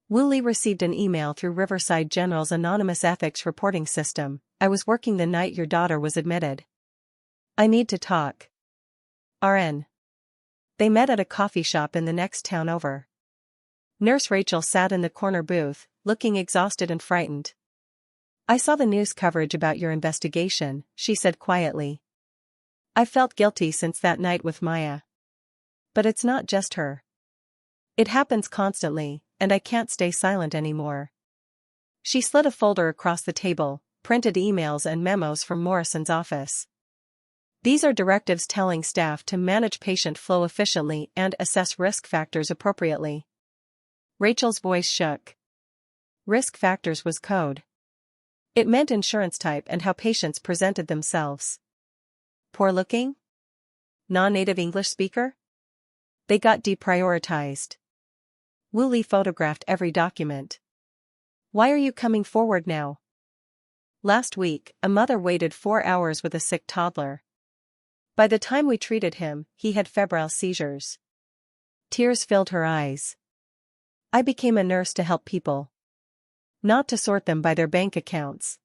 S1: Woolley received an email through Riverside General's anonymous ethics reporting system. "I was working the night your daughter was admitted. I need to talk." RN. They met at a coffee shop in the next town over. Nurse Rachel sat in the corner booth, looking exhausted and frightened. "I saw the news coverage about your investigation," she said quietly. "I felt guilty since that night with Maya. But it's not just her. It happens constantly, and I can't stay silent anymore." She slid a folder across the table, printed emails and memos from Morrison's office. "These are directives telling staff to manage patient flow efficiently and assess risk factors appropriately." Rachel's voice shook. Risk factors was code. It meant insurance type and how patients presented themselves. Poor looking? Non-native English speaker? They got deprioritized. Woolley photographed every document. "Why are you coming forward now?" "Last week, a mother waited 4 hours with a sick toddler. By the time we treated him, he had febrile seizures." Tears filled her eyes. "I became a nurse to help people. Not to sort them by their bank accounts."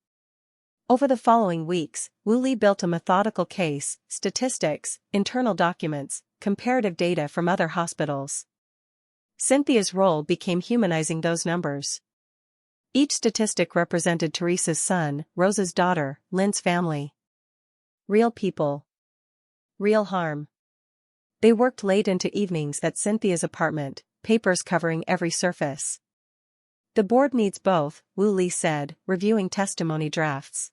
S1: Over the following weeks, Woolley built a methodical case, statistics, internal documents, comparative data from other hospitals. Cynthia's role became humanizing those numbers. Each statistic represented Teresa's son, Rose's daughter, Lynn's family. Real people. Real harm. They worked late into evenings at Cynthia's apartment, papers covering every surface. "The board needs both," Woolley said, reviewing testimony drafts.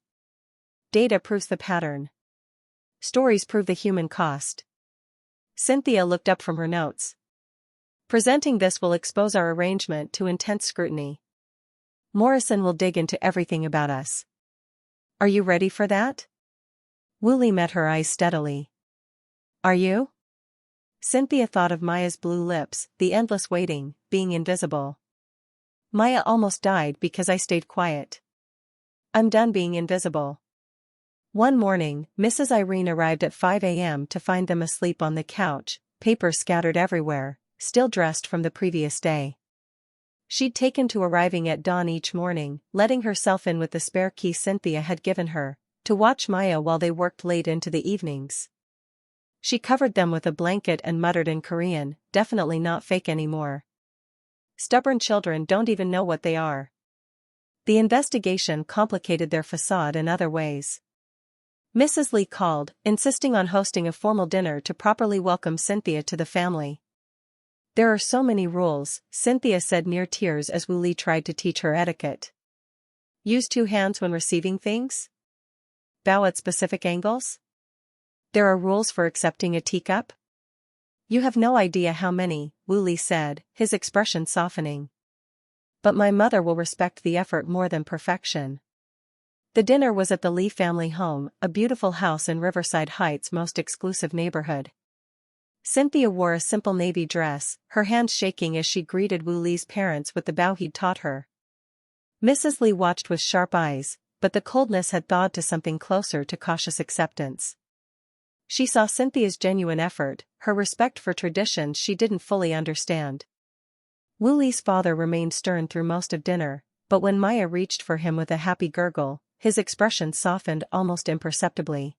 S1: "Data proves the pattern. Stories prove the human cost." Cynthia looked up from her notes. "Presenting this will expose our arrangement to intense scrutiny. Morrison will dig into everything about us. Are you ready for that?" Woolley met her eyes steadily. "Are you?" Cynthia thought of Maya's blue lips, the endless waiting, being invisible. "Maya almost died because I stayed quiet. I'm done being invisible." One morning, Mrs. Irene arrived at 5 a.m. to find them asleep on the couch, papers scattered everywhere, still dressed from the previous day. She'd taken to arriving at dawn each morning, letting herself in with the spare key Cynthia had given her, to watch Maya while they worked late into the evenings. She covered them with a blanket and muttered in Korean, "Definitely not fake anymore. Stubborn children don't even know what they are." The investigation complicated their facade in other ways. Mrs. Lee called, insisting on hosting a formal dinner to properly welcome Cynthia to the family. "There are so many rules," Cynthia said near tears as Woolley tried to teach her etiquette. Use two hands when receiving things? Bow at specific angles? There are rules for accepting a teacup? You have no idea how many, Wu Li said, his expression softening. But my mother will respect the effort more than perfection. The dinner was at the Li family home, a beautiful house in Riverside Heights' most exclusive neighborhood. Cynthia wore a simple navy dress, her hands shaking as she greeted Wu Li's parents with the bow he'd taught her. Mrs. Li watched with sharp eyes, but the coldness had thawed to something closer to cautious acceptance. She saw Cynthia's genuine effort, her respect for traditions she didn't fully understand. Wu Li's father remained stern through most of dinner, but when Maya reached for him with a happy gurgle, his expression softened almost imperceptibly.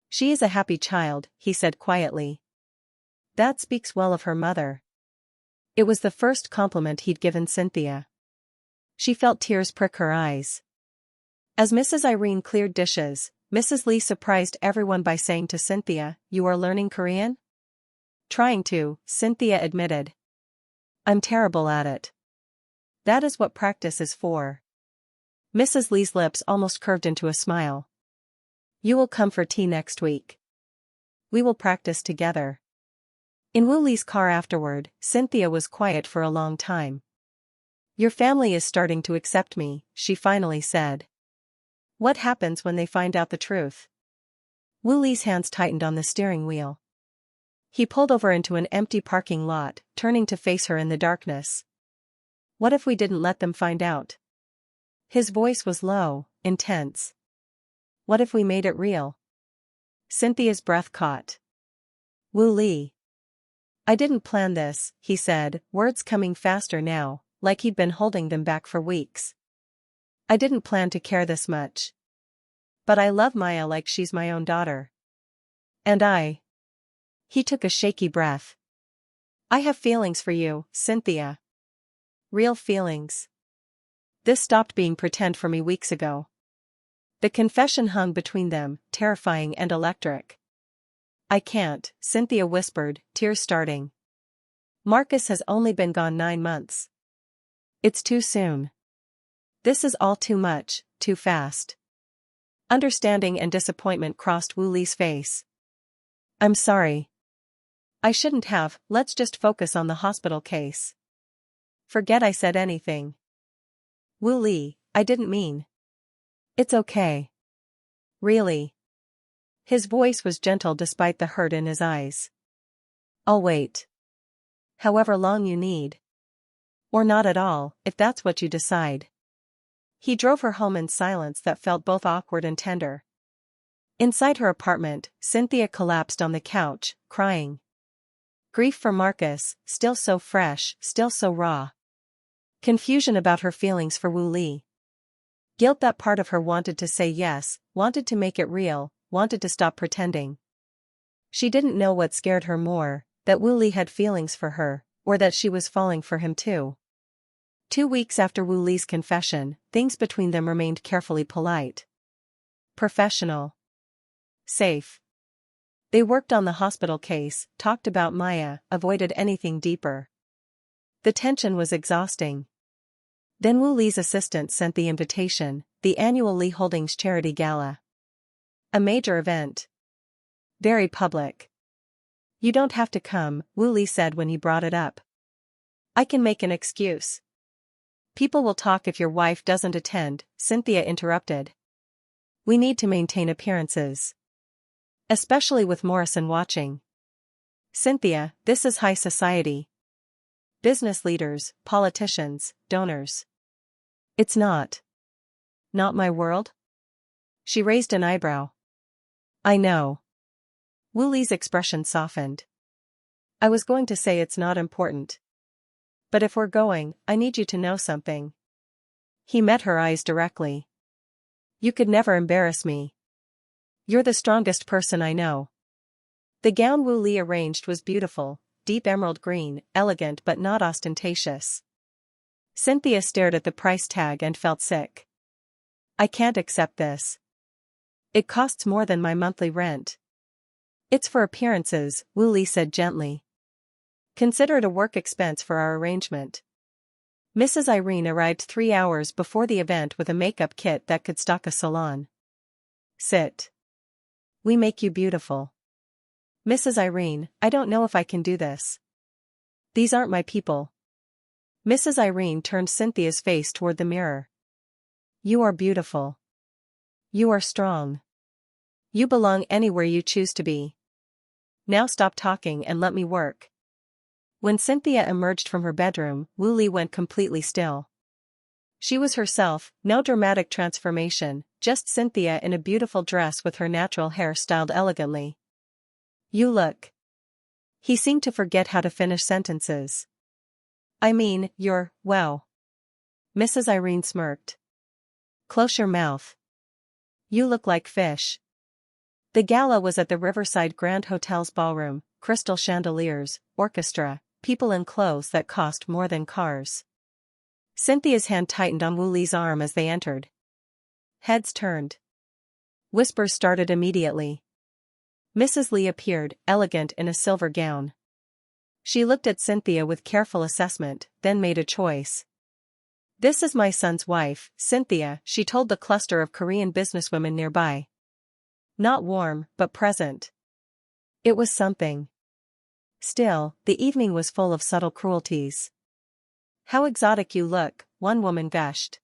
S1: She is a happy child, he said quietly. That speaks well of her mother. It was the first compliment he'd given Cynthia. She felt tears prick her eyes. As Mrs. Irene cleared dishes, Mrs. Li surprised everyone by saying to Cynthia, "You are learning Korean?" "Trying to," Cynthia admitted. "I'm terrible at it." "That is what practice is for." Mrs. Li's lips almost curved into a smile. "You will come for tea next week. We will practice together." In Wu Li's car afterward, Cynthia was quiet for a long time. "Your family is starting to accept me," she finally said. "What happens when they find out the truth?" Wu Li's hands tightened on the steering wheel. He pulled over into an empty parking lot, turning to face her in the darkness. "What if we didn't let them find out?" His voice was low, intense. "What if we made it real?" Cynthia's breath caught. "Wu Li. I didn't plan this," he said, words coming faster now, like he'd been holding them back for weeks. "I didn't plan to care this much. But I love Maya like she's my own daughter. And I..." He took a shaky breath. "I have feelings for you, Cynthia. Real feelings. This stopped being pretend for me weeks ago." The confession hung between them, terrifying and electric. "I can't," Cynthia whispered, tears starting. "Marcus has only been gone 9 months. It's too soon. This is all too much, too fast." Understanding and disappointment crossed Wu Li's face. "I'm sorry. I shouldn't have, let's just focus on the hospital case." "Forget I said anything." "Wu Li, I didn't mean." "It's okay. Really." His voice was gentle despite the hurt in his eyes. "I'll wait. However long you need. Or not at all, if that's what you decide." He drove her home in silence that felt both awkward and tender. Inside her apartment, Cynthia collapsed on the couch, crying. Grief for Marcus, still so fresh, still so raw. Confusion about her feelings for Wu Li. Guilt that part of her wanted to say yes, wanted to make it real, wanted to stop pretending. She didn't know what scared her more, that Wu Li had feelings for her, or that she was falling for him too. 2 weeks after Wu Li's confession, things between them remained carefully polite. Professional. Safe. They worked on the hospital case, talked about Maya, avoided anything deeper. The tension was exhausting. Then Wu Li's assistant sent the invitation, the annual Li Holdings charity gala. A major event. Very public. "You don't have to come," Wu Li said when he brought it up. "I can make an excuse." "People will talk if your wife doesn't attend," Cynthia interrupted. "We need to maintain appearances. Especially with Morrison watching." "Cynthia, this is high society. Business leaders, politicians, donors." "It's not. Not my world?" She raised an eyebrow. "I know." Wu Li's expression softened. "I was going to say it's not important. But if we're going, I need you to know something." He met her eyes directly. "You could never embarrass me. You're the strongest person I know." The gown Wu Li arranged was beautiful, deep emerald green, elegant but not ostentatious. Cynthia stared at the price tag and felt sick. "I can't accept this. It costs more than my monthly rent." "It's for appearances," Wu Li said gently. "Consider it a work expense for our arrangement." Mrs. Irene arrived 3 hours before the event with a makeup kit that could stock a salon. Sit. We make you beautiful. Mrs. Irene, I don't know if I can do this. These aren't my people. Mrs. Irene turned Cynthia's face toward the mirror. You are beautiful. You are strong. You belong anywhere you choose to be. Now stop talking and let me work. When Cynthia emerged from her bedroom, Wu Li went completely still. She was herself, no dramatic transformation, just Cynthia in a beautiful dress with her natural hair styled elegantly. You look. He seemed to forget how to finish sentences. I mean, you're, wow. Mrs. Irene smirked. Close your mouth. You look like fish. The gala was at the Riverside Grand Hotel's ballroom, crystal chandeliers, orchestra, people in clothes that cost more than cars. Cynthia's hand tightened on Wu Li's arm as they entered. Heads turned. Whispers started immediately. Mrs. Li appeared, elegant in a silver gown. She looked at Cynthia with careful assessment, then made a choice. This is my son's wife, Cynthia, she told the cluster of Korean businesswomen nearby. Not warm, but present. It was something. Still, the evening was full of subtle cruelties. How exotic you look, one woman gushed.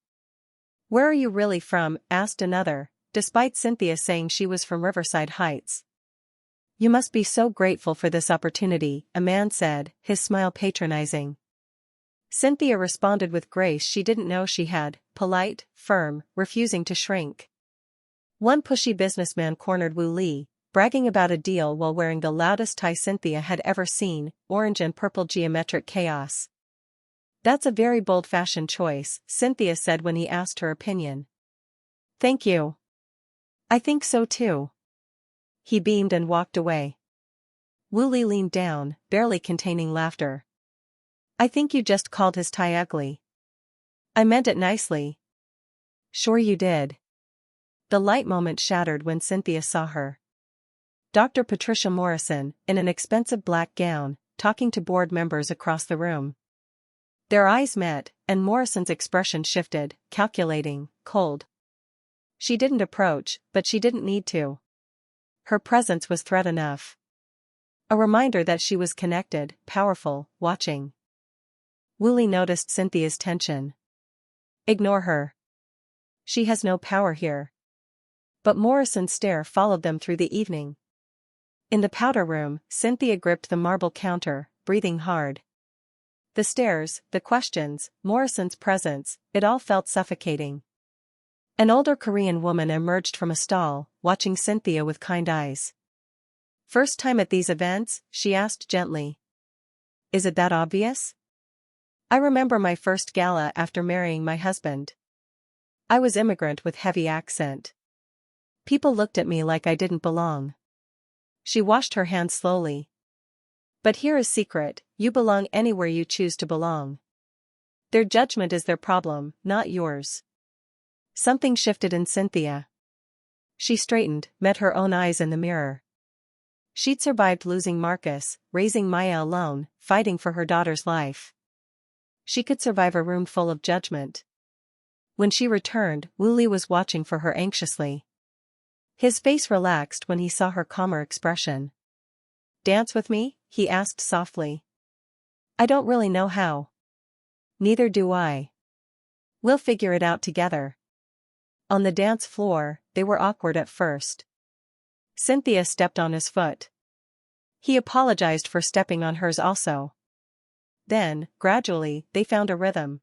S1: Where are you really from? Asked another, despite Cynthia saying she was from Riverside Heights. You must be so grateful for this opportunity, a man said, his smile patronizing. Cynthia responded with grace she didn't know she had, polite, firm, refusing to shrink. One pushy businessman cornered Wu Li, bragging about a deal while wearing the loudest tie Cynthia had ever seen, orange and purple geometric chaos. That's a very bold fashion choice, Cynthia said when he asked her opinion. Thank you. I think so too. He beamed and walked away. Wu Li leaned down, barely containing laughter. I think you just called his tie ugly. I meant it nicely. Sure you did. The light moment shattered when Cynthia saw her. Dr. Patricia Morrison, in an expensive black gown, talking to board members across the room. Their eyes met, and Morrison's expression shifted, calculating, cold. She didn't approach, but she didn't need to. Her presence was threat enough. A reminder that she was connected, powerful, watching. Wu Li noticed Cynthia's tension. Ignore her. She has no power here. But Morrison's stare followed them through the evening. In the powder room, Cynthia gripped the marble counter, breathing hard. The stares, the questions, Morrison's presence, it all felt suffocating. An older Korean woman emerged from a stall, watching Cynthia with kind eyes. First time at these events? She asked gently. Is it that obvious? I remember my first gala after marrying my husband. I was immigrant with heavy accent. People looked at me like I didn't belong. She washed her hands slowly. But here is secret, you belong anywhere you choose to belong. Their judgment is their problem, not yours. Something shifted in Cynthia. She straightened, met her own eyes in the mirror. She'd survived losing Marcus, raising Maya alone, fighting for her daughter's life. She could survive a room full of judgment. When she returned, Wu Li was watching for her anxiously. His face relaxed when he saw her calmer expression. Dance with me? He asked softly. I don't really know how. Neither do I. We'll figure it out together. On the dance floor, they were awkward at first. Cynthia stepped on his foot. He apologized for stepping on hers also. Then, gradually, they found a rhythm.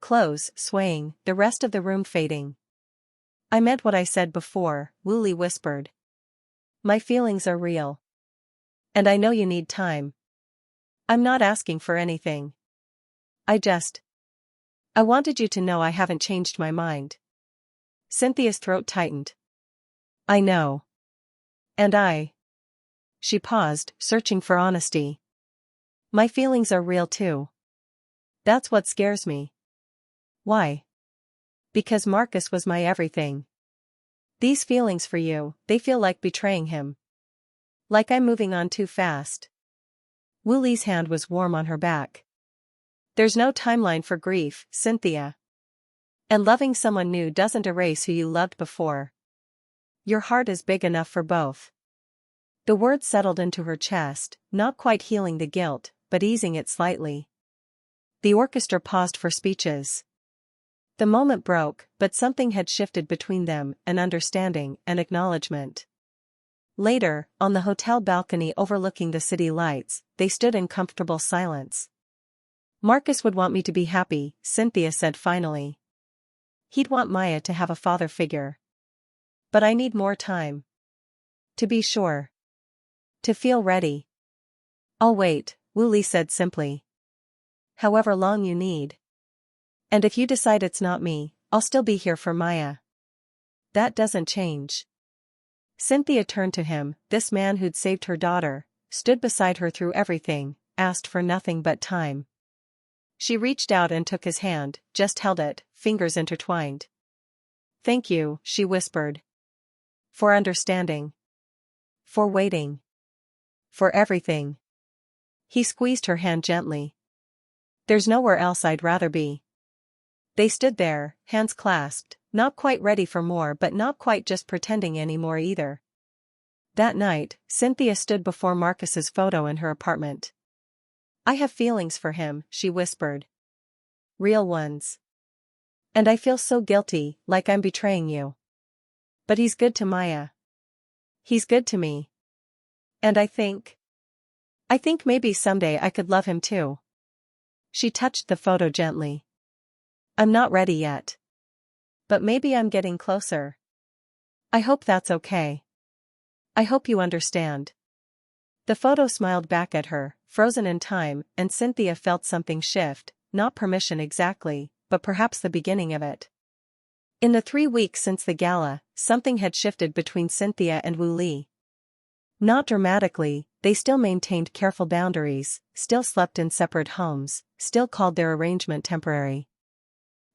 S1: Clothes swaying, the rest of the room fading. I meant what I said before, Wu Li whispered. My feelings are real. And I know you need time. I'm not asking for anything. I wanted you to know I haven't changed my mind. Cynthia's throat tightened. I know. And She paused, searching for honesty. My feelings are real too. That's what scares me. Why? Because Marcus was my everything. These feelings for you, they feel like betraying him. Like I'm moving on too fast. Wu Li's hand was warm on her back. There's no timeline for grief, Cynthia. And loving someone new doesn't erase who you loved before. Your heart is big enough for both. The words settled into her chest, not quite healing the guilt, but easing it slightly. The orchestra paused for speeches. The moment broke, but something had shifted between them, an understanding, an acknowledgement. Later, on the hotel balcony overlooking the city lights, they stood in comfortable silence. Marcus would want me to be happy, Cynthia said finally. He'd want Maya to have a father figure. But I need more time. To be sure. To feel ready. I'll wait, Woolley said simply. However long you need. And if you decide it's not me, I'll still be here for Maya. That doesn't change. Cynthia turned to him, this man who'd saved her daughter, stood beside her through everything, asked for nothing but time. She reached out and took his hand, just held it, fingers intertwined. Thank you, she whispered. For understanding. For waiting. For everything. He squeezed her hand gently. There's nowhere else I'd rather be. They stood there, hands clasped, not quite ready for more but not quite just pretending anymore either. That night, Cynthia stood before Marcus's photo in her apartment. I have feelings for him, she whispered. Real ones. And I feel so guilty, like I'm betraying you. But he's good to Maya. He's good to me. And I think maybe someday I could love him too. She touched the photo gently. I'm not ready yet. But maybe I'm getting closer. I hope that's okay. I hope you understand. The photo smiled back at her, frozen in time, and Cynthia felt something shift, not permission exactly, but perhaps the beginning of it. In the 3 weeks since the gala, something had shifted between Cynthia and Woolley. Not dramatically, they still maintained careful boundaries, still slept in separate homes, still called their arrangement temporary.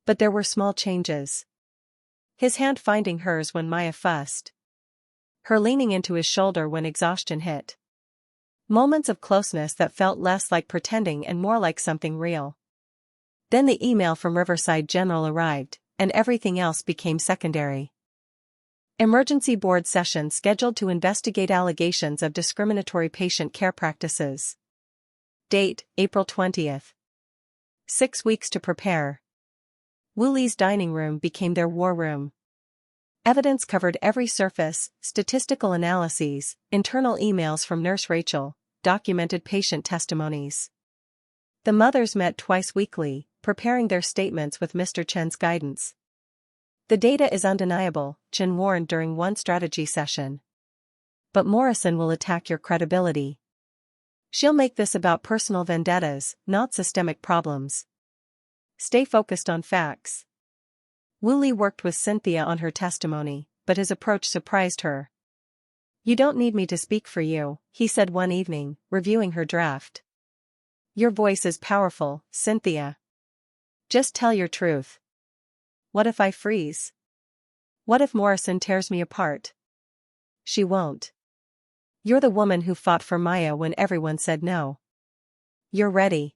S1: But there were small changes. His hand finding hers when Maya fussed. Her leaning into his shoulder when exhaustion hit. Moments of closeness that felt less like pretending and more like something real. Then the email from Riverside General arrived, and everything else became secondary. Emergency board session scheduled to investigate allegations of discriminatory patient care practices. Date, April 20th. 6 weeks to prepare. Woolley's dining room became their war room. Evidence covered every surface, statistical analyses, internal emails from Nurse Rachel, documented patient testimonies. The mothers met twice weekly, preparing their statements with Mr. Chen's guidance. The data is undeniable, Chen warned during one strategy session. But Morrison will attack your credibility. She'll make this about personal vendettas, not systemic problems. Stay focused on facts. Woolley worked with Cynthia on her testimony, but his approach surprised her. You don't need me to speak for you, he said one evening, reviewing her draft. Your voice is powerful, Cynthia. Just tell your truth. What if I freeze? What if Morrison tears me apart? She won't. You're the woman who fought for Maya when everyone said no. You're ready.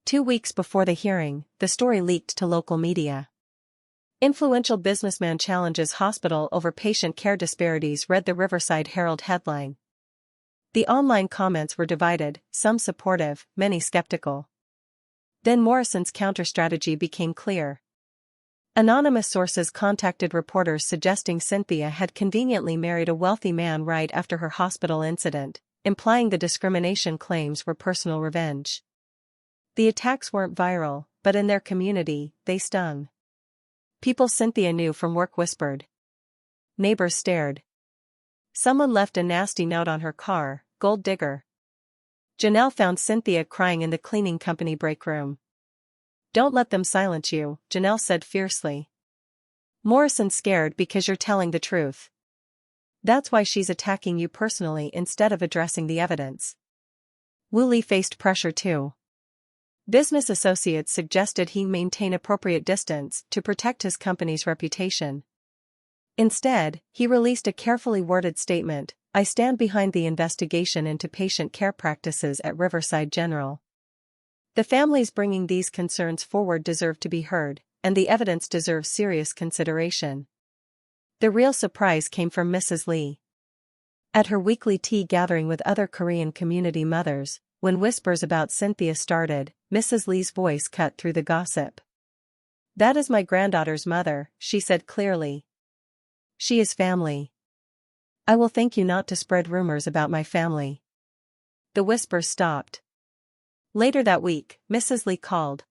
S1: 2 weeks before the hearing, the story leaked to local media. Influential businessman challenges hospital over patient care disparities, read the Riverside Herald headline. The online comments were divided, some supportive, many skeptical. Then Morrison's counter-strategy became clear. Anonymous sources contacted reporters suggesting Cynthia had conveniently married a wealthy man right after her hospital incident, implying the discrimination claims were personal revenge. The attacks weren't viral, but in their community, they stung. People Cynthia knew from work whispered. Neighbors stared. Someone left a nasty note on her car, gold digger. Janelle found Cynthia crying in the cleaning company break room. Don't let them silence you, Janelle said fiercely. Morrison's scared because you're telling the truth. That's why she's attacking you personally instead of addressing the evidence. Woolley faced pressure too. Business associates suggested he maintain appropriate distance to protect his company's reputation. Instead, he released a carefully worded statement, I stand behind the investigation into patient care practices at Riverside General. The families bringing these concerns forward deserve to be heard, and the evidence deserves serious consideration. The real surprise came from Mrs. Lee. At her weekly tea gathering with other Korean community mothers, when whispers about Cynthia started, Mrs. Lee's voice cut through the gossip. "That is my granddaughter's mother," she said clearly. "She is family. I will thank you not to spread rumors about my family." The whispers stopped. Later that week, Mrs. Lee called.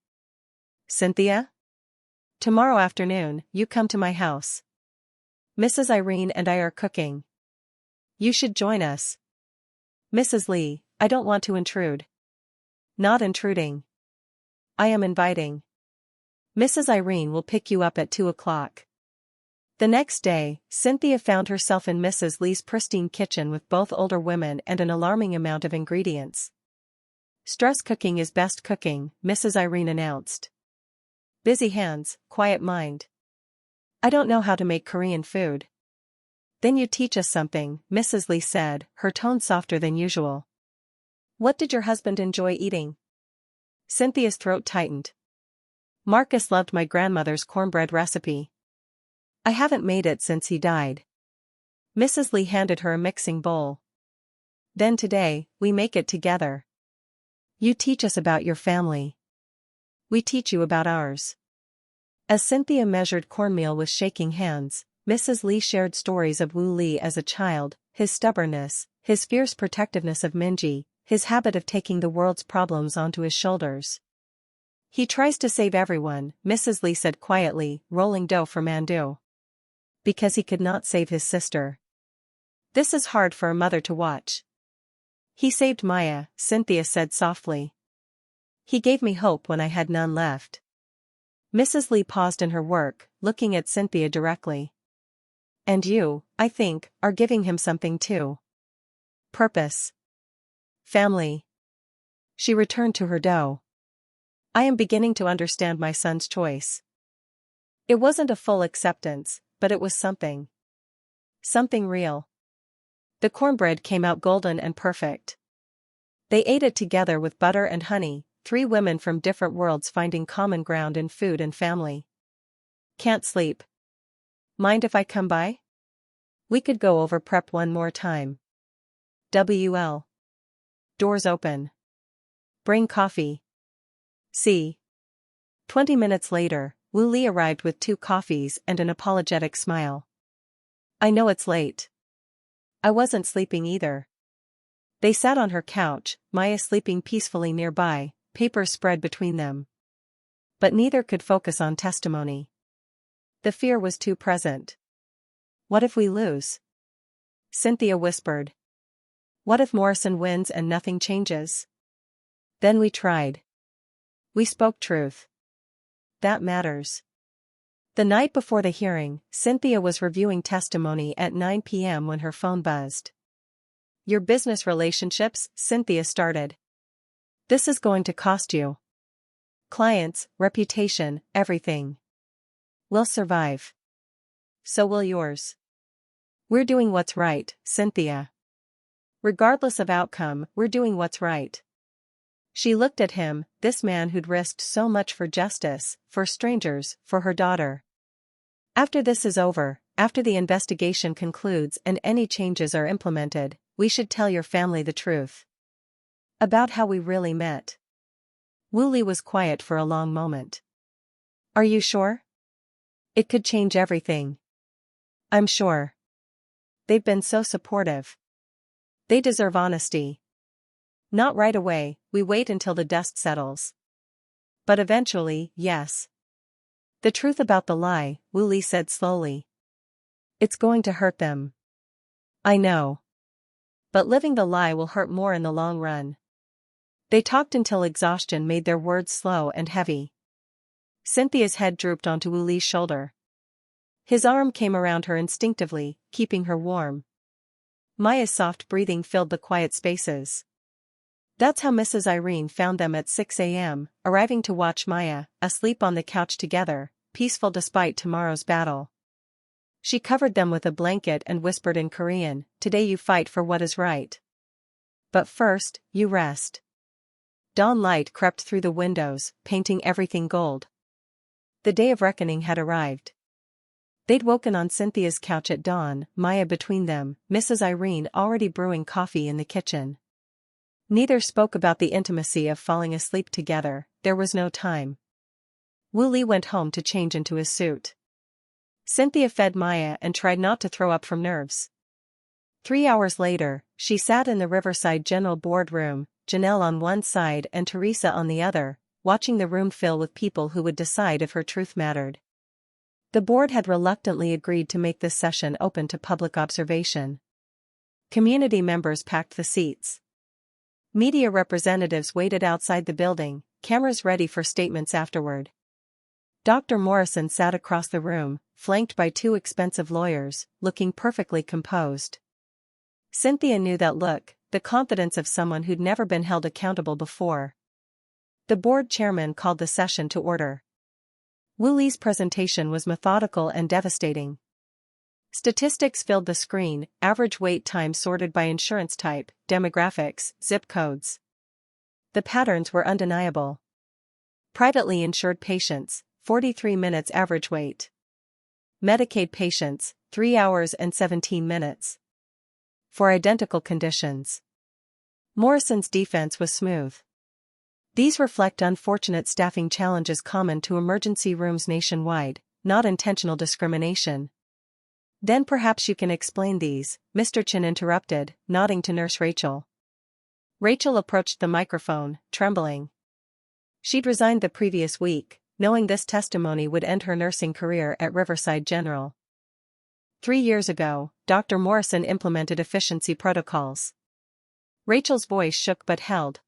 S1: "Cynthia? Tomorrow afternoon, you come to my house. Mrs. Irene and I are cooking. You should join us." "Mrs. Lee, I don't want to intrude." "Not intruding. I am inviting. Mrs. Irene will pick you up at 2 o'clock. The next day, Cynthia found herself in Mrs. Lee's pristine kitchen with both older women and an alarming amount of ingredients. "Stress cooking is best cooking," Mrs. Irene announced. "Busy hands, quiet mind. I don't know how to make Korean food." "Then you teach us something," Mrs. Lee said, her tone softer than usual. "What did your husband enjoy eating?" Cynthia's throat tightened. "Marcus loved my grandmother's cornbread recipe. I haven't made it since he died." Mrs. Lee handed her a mixing bowl. "Then today, we make it together. You teach us about your family. We teach you about ours." As Cynthia measured cornmeal with shaking hands, Mrs. Lee shared stories of Woo Lee as a child, his stubbornness, his fierce protectiveness of Minji, his habit of taking the world's problems onto his shoulders. "He tries to save everyone," Mrs. Lee said quietly, rolling dough for mandu. "Because he could not save his sister. This is hard for a mother to watch." "He saved Maya," Cynthia said softly. "He gave me hope when I had none left." Mrs. Lee paused in her work, looking at Cynthia directly. "And you, I think, are giving him something too. Purpose. Family." She returned to her dough. "I am beginning to understand my son's choice. It wasn't a full acceptance, but it was something. Something real." The cornbread came out golden and perfect. They ate it together with butter and honey, three women from different worlds finding common ground in food and family. "Can't sleep. Mind if I come by? We could go over prep one more time." "WL. Doors open. Bring coffee." See. 20 minutes later, Woo Lee arrived with 2 coffees and an apologetic smile. "I know it's late. I wasn't sleeping either." They sat on her couch, Maya sleeping peacefully nearby, papers spread between them. But neither could focus on testimony. The fear was too present. "What if we lose?" Cynthia whispered. "What if Morrison wins and nothing changes?" "Then we tried. We spoke truth. That matters." The night before the hearing, Cynthia was reviewing testimony at 9 p.m. when her phone buzzed. "Your business relationships," Cynthia started. "This is going to cost you. Clients, reputation, everything. We'll survive. So will yours. We're doing what's right, Cynthia. Regardless of outcome, we're doing what's right." She looked at him, this man who'd risked so much for justice, for strangers, for her daughter. "After this is over, after the investigation concludes and any changes are implemented, we should tell your family the truth. About how we really met." Woo Lee was quiet for a long moment. "Are you sure? It could change everything." "I'm sure. They've been so supportive. They deserve honesty. Not right away, we wait until the dust settles. But eventually, yes. The truth about the lie," Woo Lee said slowly. "It's going to hurt them. I know. But living the lie will hurt more in the long run." They talked until exhaustion made their words slow and heavy. Cynthia's head drooped onto Woo Lee's shoulder. His arm came around her instinctively, keeping her warm. Maya's soft breathing filled the quiet spaces. That's how Mrs. Irene found them at 6 a.m., arriving to watch Maya, asleep on the couch together, peaceful despite tomorrow's battle. She covered them with a blanket and whispered in Korean, "Today you fight for what is right. But first, you rest." Dawn light crept through the windows, painting everything gold. The day of reckoning had arrived. They'd woken on Cynthia's couch at dawn, Maya between them, Mrs. Irene already brewing coffee in the kitchen. Neither spoke about the intimacy of falling asleep together, there was no time. Wu Li went home to change into his suit. Cynthia fed Maya and tried not to throw up from nerves. 3 hours later, she sat in the Riverside General Board room, Janelle on one side and Teresa on the other, watching the room fill with people who would decide if her truth mattered. The board had reluctantly agreed to make this session open to public observation. Community members packed the seats. Media representatives waited outside the building, cameras ready for statements afterward. Dr. Morrison sat across the room, flanked by 2 expensive lawyers, looking perfectly composed. Cynthia knew that look, the confidence of someone who'd never been held accountable before. The board chairman called the session to order. Wu Li's presentation was methodical and devastating. Statistics filled the screen, average wait time sorted by insurance type, demographics, zip codes. The patterns were undeniable. Privately insured patients, 43 minutes average wait. Medicaid patients, 3 hours and 17 minutes. For identical conditions. Morrison's defense was smooth. These reflect unfortunate staffing challenges common to emergency rooms nationwide, not intentional discrimination. Then perhaps you can explain these, Mr. Chin interrupted, nodding to Nurse Rachel. Rachel approached the microphone, trembling. She'd resigned the previous week, knowing this testimony would end her nursing career at Riverside General. 3 years ago, Dr. Morrison implemented efficiency protocols. Rachel's voice shook but held.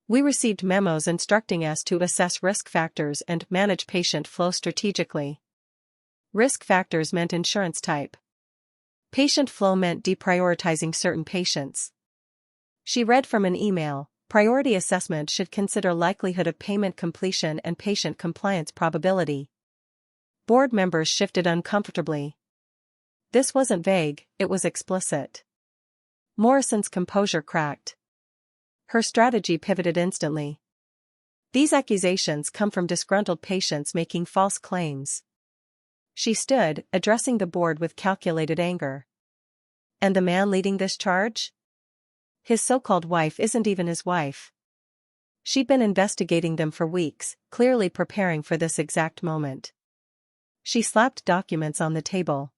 S1: We received memos instructing us to assess risk factors and manage patient flow strategically. Risk factors meant insurance type. Patient flow meant deprioritizing certain patients. She read from an email, priority assessment should consider likelihood of payment completion and patient compliance probability. Board members shifted uncomfortably. This wasn't vague, it was explicit. Morrison's composure cracked. Her strategy pivoted instantly. These accusations come from disgruntled patients making false claims. She stood, addressing the board with calculated anger. And the man leading this charge? His so-called wife isn't even his wife. She'd been investigating them for weeks, clearly preparing for this exact moment. She slapped documents on the table.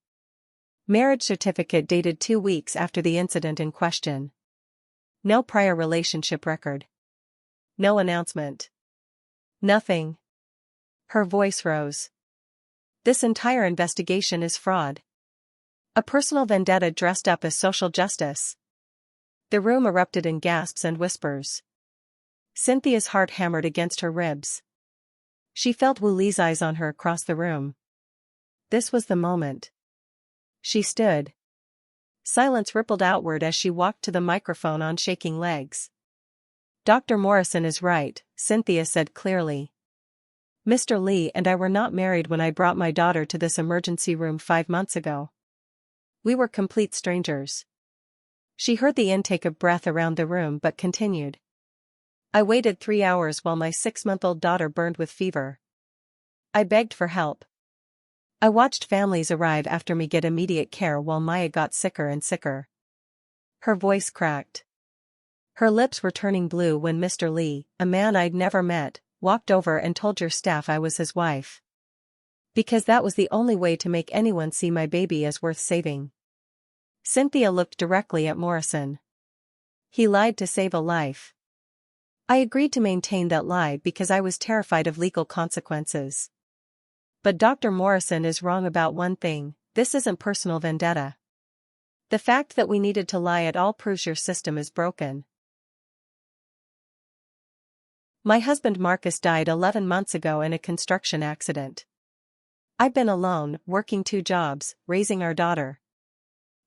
S1: Marriage certificate dated 2 weeks after the incident in question. No prior relationship record. No announcement. Nothing. Her voice rose. This entire investigation is fraud. A personal vendetta dressed up as social justice. The room erupted in gasps and whispers. Cynthia's heart hammered against her ribs. She felt Wu Li's eyes on her across the room. This was the moment. She stood. Silence rippled outward as she walked to the microphone on shaking legs. Dr. Morrison is right, Cynthia said clearly. Mr. Li and I were not married when I brought my daughter to this emergency room 5 months ago. We were complete strangers. She heard the intake of breath around the room but continued. I waited 3 hours while my 6-month-old daughter burned with fever. I begged for help. I watched families arrive after me get immediate care while Maya got sicker and sicker. Her voice cracked. Her lips were turning blue when Mr. Li, a man I'd never met, walked over and told your staff I was his wife. Because that was the only way to make anyone see my baby as worth saving. Cynthia looked directly at Morrison. He lied to save a life. I agreed to maintain that lie because I was terrified of legal consequences. But Dr. Morrison is wrong about one thing, this isn't personal vendetta. The fact that we needed to lie at all proves your system is broken. My husband Marcus died 11 months ago in a construction accident. I've been alone, working 2 jobs, raising our daughter.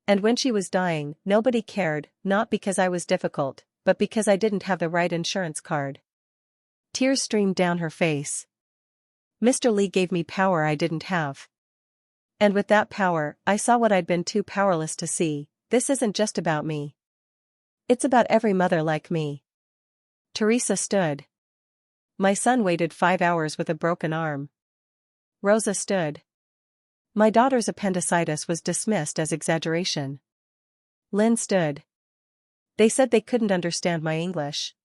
S1: And when she was dying, nobody cared, not because I was difficult, but because I didn't have the right insurance card. Tears streamed down her face. Mr. Li gave me power I didn't have. And with that power, I saw what I'd been too powerless to see. This isn't just about me. It's about every mother like me. Teresa stood. My son waited 5 hours with a broken arm. Rosa stood. My daughter's appendicitis was dismissed as exaggeration. Lynn stood. They said they couldn't understand my English.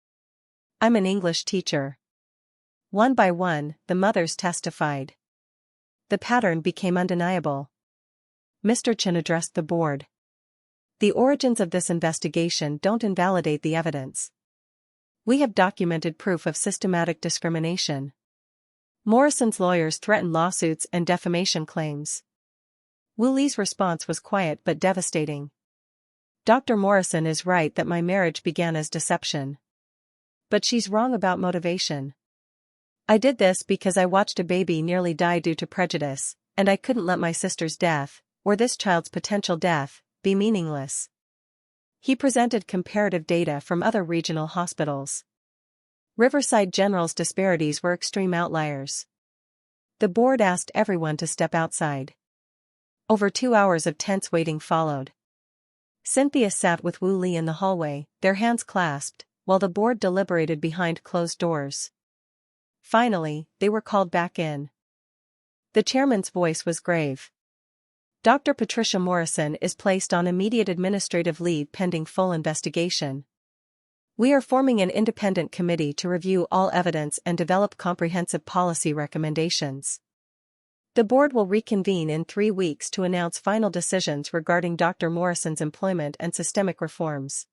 S1: I'm an English teacher. One by one, the mothers testified. The pattern became undeniable. Mr. Chen addressed the board. The origins of this investigation don't invalidate the evidence. We have documented proof of systematic discrimination. Morrison's lawyers threatened lawsuits and defamation claims. Wu Li's response was quiet but devastating. Dr. Morrison is right that my marriage began as deception. But she's wrong about motivation. I did this because I watched a baby nearly die due to prejudice, and I couldn't let my sister's death, or this child's potential death, be meaningless. He presented comparative data from other regional hospitals. Riverside General's disparities were extreme outliers. The board asked everyone to step outside. Over 2 hours of tense waiting followed. Cynthia sat with Wu Li in the hallway, their hands clasped, while the board deliberated behind closed doors. Finally, they were called back in. The chairman's voice was grave. Dr. Patricia Morrison is placed on immediate administrative leave pending full investigation. We are forming an independent committee to review all evidence and develop comprehensive policy recommendations. The board will reconvene in 3 weeks to announce final decisions regarding Dr. Morrison's employment and systemic reforms.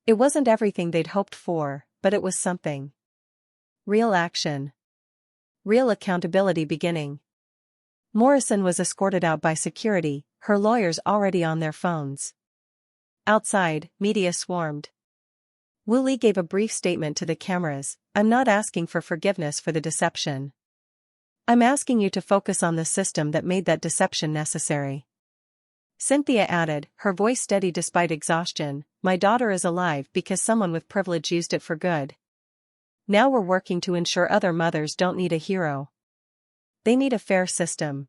S1: It wasn't everything they'd hoped for, but it was something. Real action. Real accountability beginning. Morrison was escorted out by security, her lawyers already on their phones. Outside, media swarmed. Wu Li gave a brief statement to the cameras. I'm not asking for forgiveness for the deception. I'm asking you to focus on the system that made that deception necessary. Cynthia added, her voice steady despite exhaustion, my daughter is alive because someone with privilege used it for good. Now we're working to ensure other mothers don't need a hero. They need a fair system.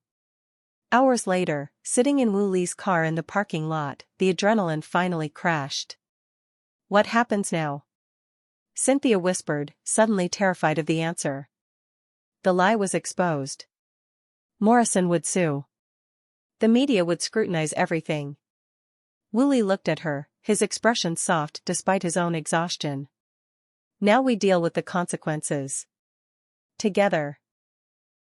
S1: Hours later, sitting in Wu Li's car in the parking lot, the adrenaline finally crashed. What happens now? Cynthia whispered, suddenly terrified of the answer. The lie was exposed. Morrison would sue. The media would scrutinize everything. Wu Li looked at her, his expression soft despite his own exhaustion. Now we deal with the consequences. Together.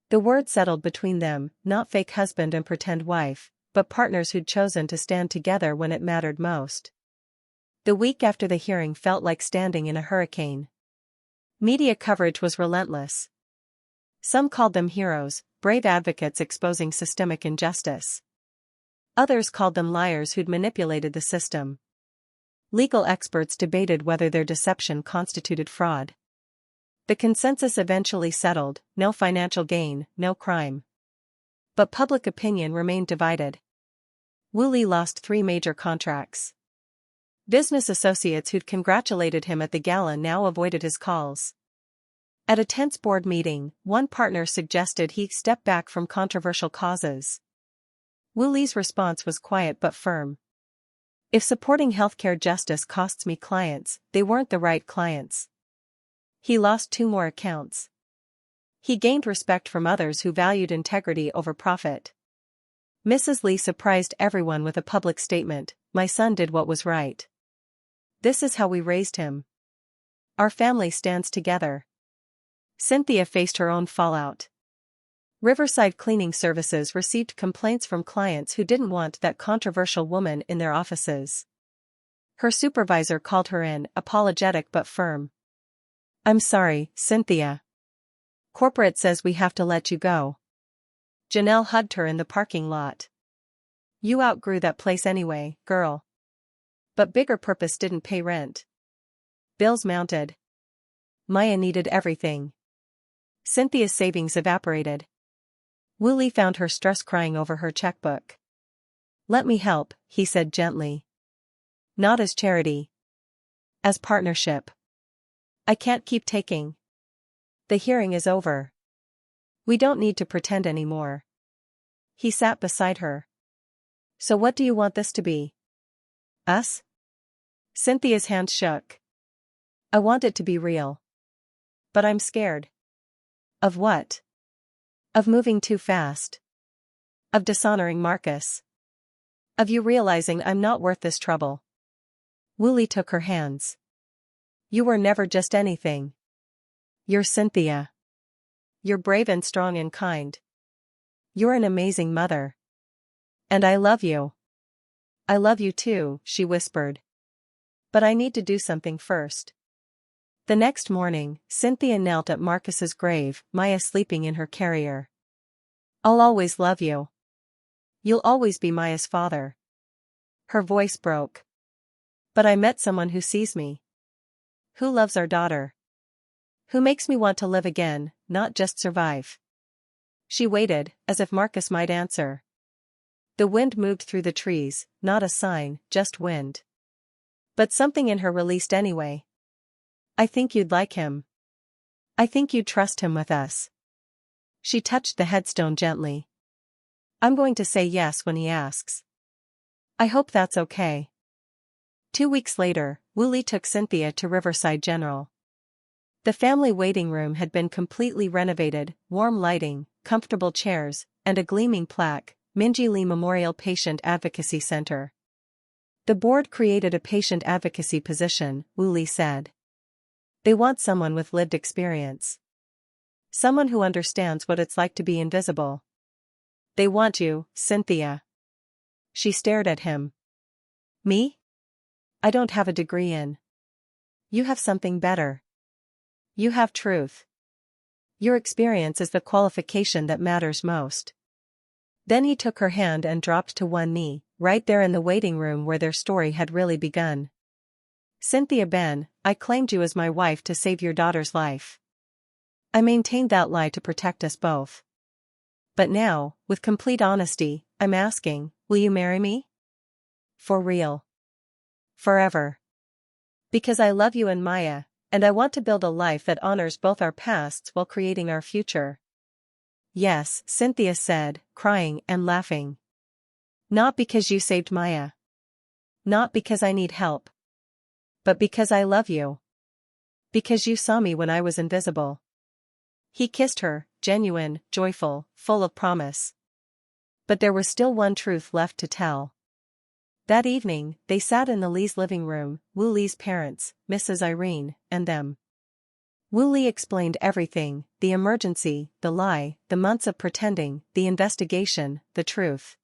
S1: The word settled between them, not fake husband and pretend wife, but partners who'd chosen to stand together when it mattered most. The week after the hearing felt like standing in a hurricane. Media coverage was relentless. Some called them heroes, brave advocates exposing systemic injustice. Others called them liars who'd manipulated the system. Legal experts debated whether their deception constituted fraud. The consensus eventually settled, no financial gain, no crime. But public opinion remained divided. Wu Li lost 3 major contracts. Business associates who'd congratulated him at the gala now avoided his calls. At a tense board meeting, one partner suggested he step back from controversial causes. Wu Li's response was quiet but firm. If supporting healthcare justice costs me clients, they weren't the right clients. He lost 2 more accounts. He gained respect from others who valued integrity over profit. Mrs. Li surprised everyone with a public statement, my son did what was right. This is how we raised him. Our family stands together. Cynthia faced her own fallout. Riverside Cleaning Services received complaints from clients who didn't want that controversial woman in their offices. Her supervisor called her in, apologetic but firm. I'm sorry, Cynthia. Corporate says we have to let you go. Janelle hugged her in the parking lot. You outgrew that place anyway, girl. But bigger purpose didn't pay rent. Bills mounted. Maya needed everything. Cynthia's savings evaporated. Wu Li found her stress crying over her checkbook. Let me help, he said gently. Not as charity. As partnership. I can't keep taking. The hearing is over. We don't need to pretend anymore. He sat beside her. So what do you want this to be? Us? Cynthia's hand shook. I want it to be real. But I'm scared. Of what? Of moving too fast. Of dishonoring Marcus. Of you realizing I'm not worth this trouble. Wooly took her hands. You were never just anything. You're Cynthia. You're brave and strong and kind. You're an amazing mother. And I love you. I love you too, she whispered. But I need to do something first. The next morning, Cynthia knelt at Marcus's grave, Maya sleeping in her carrier. I'll always love you. You'll always be Maya's father. Her voice broke. But I met someone who sees me. Who loves our daughter. Who makes me want to live again, not just survive. She waited, as if Marcus might answer. The wind moved through the trees, not a sign, just wind. But something in her released anyway. I think you'd like him. I think you'd trust him with us. She touched the headstone gently. I'm going to say yes when he asks. I hope that's okay. 2 weeks later, Wooly took Cynthia to Riverside General. The family waiting room had been completely renovated, warm lighting, comfortable chairs, and a gleaming plaque, Minji Lee Memorial Patient Advocacy Center. The board created a patient advocacy position, Wooly said. They want someone with lived experience. Someone who understands what it's like to be invisible. They want you, Cynthia. She stared at him. Me? I don't have a degree in. You have something better. You have truth. Your experience is the qualification that matters most. Then he took her hand and dropped to one knee, right there in the waiting room where their story had really begun. Cynthia Ben, I claimed you as my wife to save your daughter's life. I maintained that lie to protect us both. But now, with complete honesty, I'm asking, will you marry me? For real. Forever. Because I love you and Maya, and I want to build a life that honors both our pasts while creating our future. Yes, Cynthia said, crying and laughing. Not because you saved Maya. Not because I need help. But because I love you. Because you saw me when I was invisible. He kissed her, genuine, joyful, full of promise. But there was still one truth left to tell. That evening, they sat in the Lee's living room, Wu Lee's parents, Mrs. Irene, and them. Wu Lee explained everything, the emergency, the lie, the months of pretending, the investigation, the truth.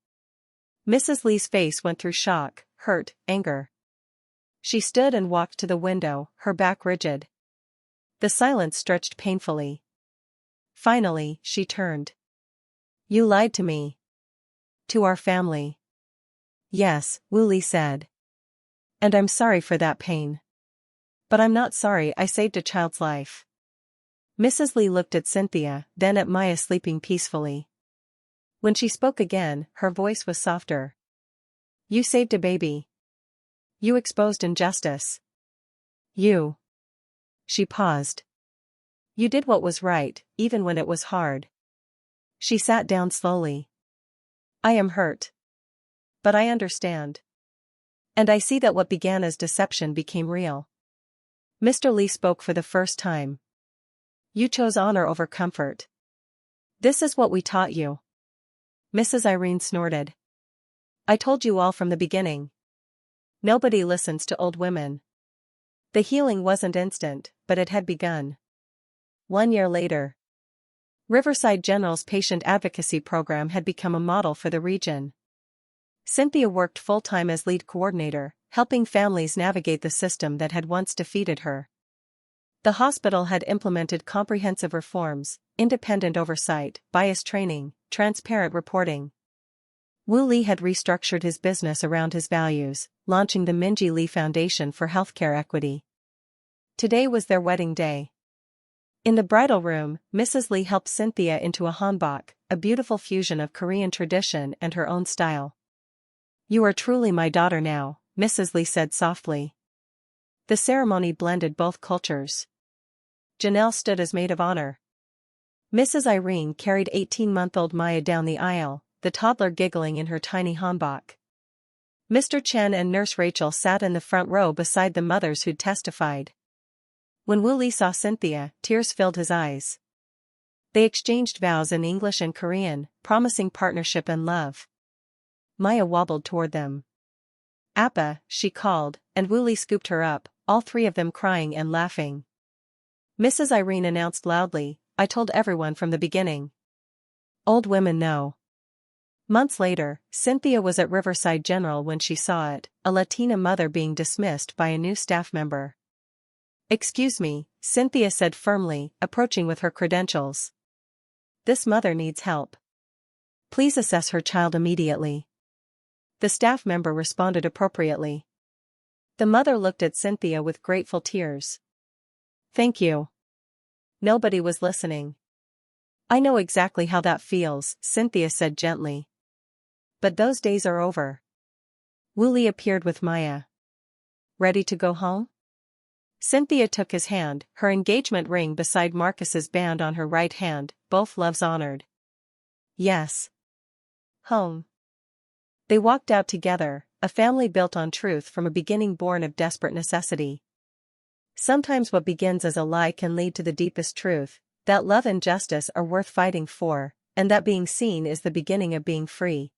S1: Mrs. Lee's face went through shock, hurt, anger. She stood and walked to the window, her back rigid. The silence stretched painfully. Finally, she turned. You lied to me. To our family. Yes, Wu Lee said. And I'm sorry for that pain. But I'm not sorry I saved a child's life. Mrs. Lee looked at Cynthia, then at Maya sleeping peacefully. When she spoke again, her voice was softer. You saved a baby. You exposed injustice. You. She paused. You did what was right, even when it was hard. She sat down slowly. I am hurt. But I understand. And I see that what began as deception became real. Mr. Lee spoke for the first time. You chose honor over comfort. This is what we taught you. Mrs. Irene snorted. I told you all from the beginning. Nobody listens to old women. The healing wasn't instant, but it had begun. 1 year later. Riverside General's patient advocacy program had become a model for the region. Cynthia worked full-time as lead coordinator, helping families navigate the system that had once defeated her. The hospital had implemented comprehensive reforms, independent oversight, bias training, transparent reporting. Wu Lee had restructured his business around his values, launching the Minji Lee Foundation for Healthcare Equity. Today was their wedding day. In the bridal room, Mrs. Lee helped Cynthia into a hanbok, a beautiful fusion of Korean tradition and her own style. You are truly my daughter now, Mrs. Lee said softly. The ceremony blended both cultures. Janelle stood as maid of honor. Mrs. Irene carried 18-month-old Maya down the aisle, the toddler giggling in her tiny hanbok. Mr. Chen and Nurse Rachel sat in the front row beside the mothers who'd testified. When Wooly saw Cynthia, tears filled his eyes. They exchanged vows in English and Korean, promising partnership and love. Maya wobbled toward them. "Appa," she called, and Wooly scooped her up, all three of them crying and laughing. Mrs. Irene announced loudly, "I told everyone from the beginning. Old women know." Months later, Cynthia was at Riverside General when she saw it, a Latina mother being dismissed by a new staff member. "Excuse me," Cynthia said firmly, approaching with her credentials. "This mother needs help. Please assess her child immediately." The staff member responded appropriately. The mother looked at Cynthia with grateful tears. "Thank you." Nobody was listening. "I know exactly how that feels," Cynthia said gently. "But those days are over." Wooly appeared with Maya. "Ready to go home?" Cynthia took his hand, her engagement ring beside Marcus's band on her right hand, both loves honored. "Yes. Home." They walked out together, a family built on truth from a beginning born of desperate necessity. Sometimes what begins as a lie can lead to the deepest truth, that love and justice are worth fighting for, and that being seen is the beginning of being free.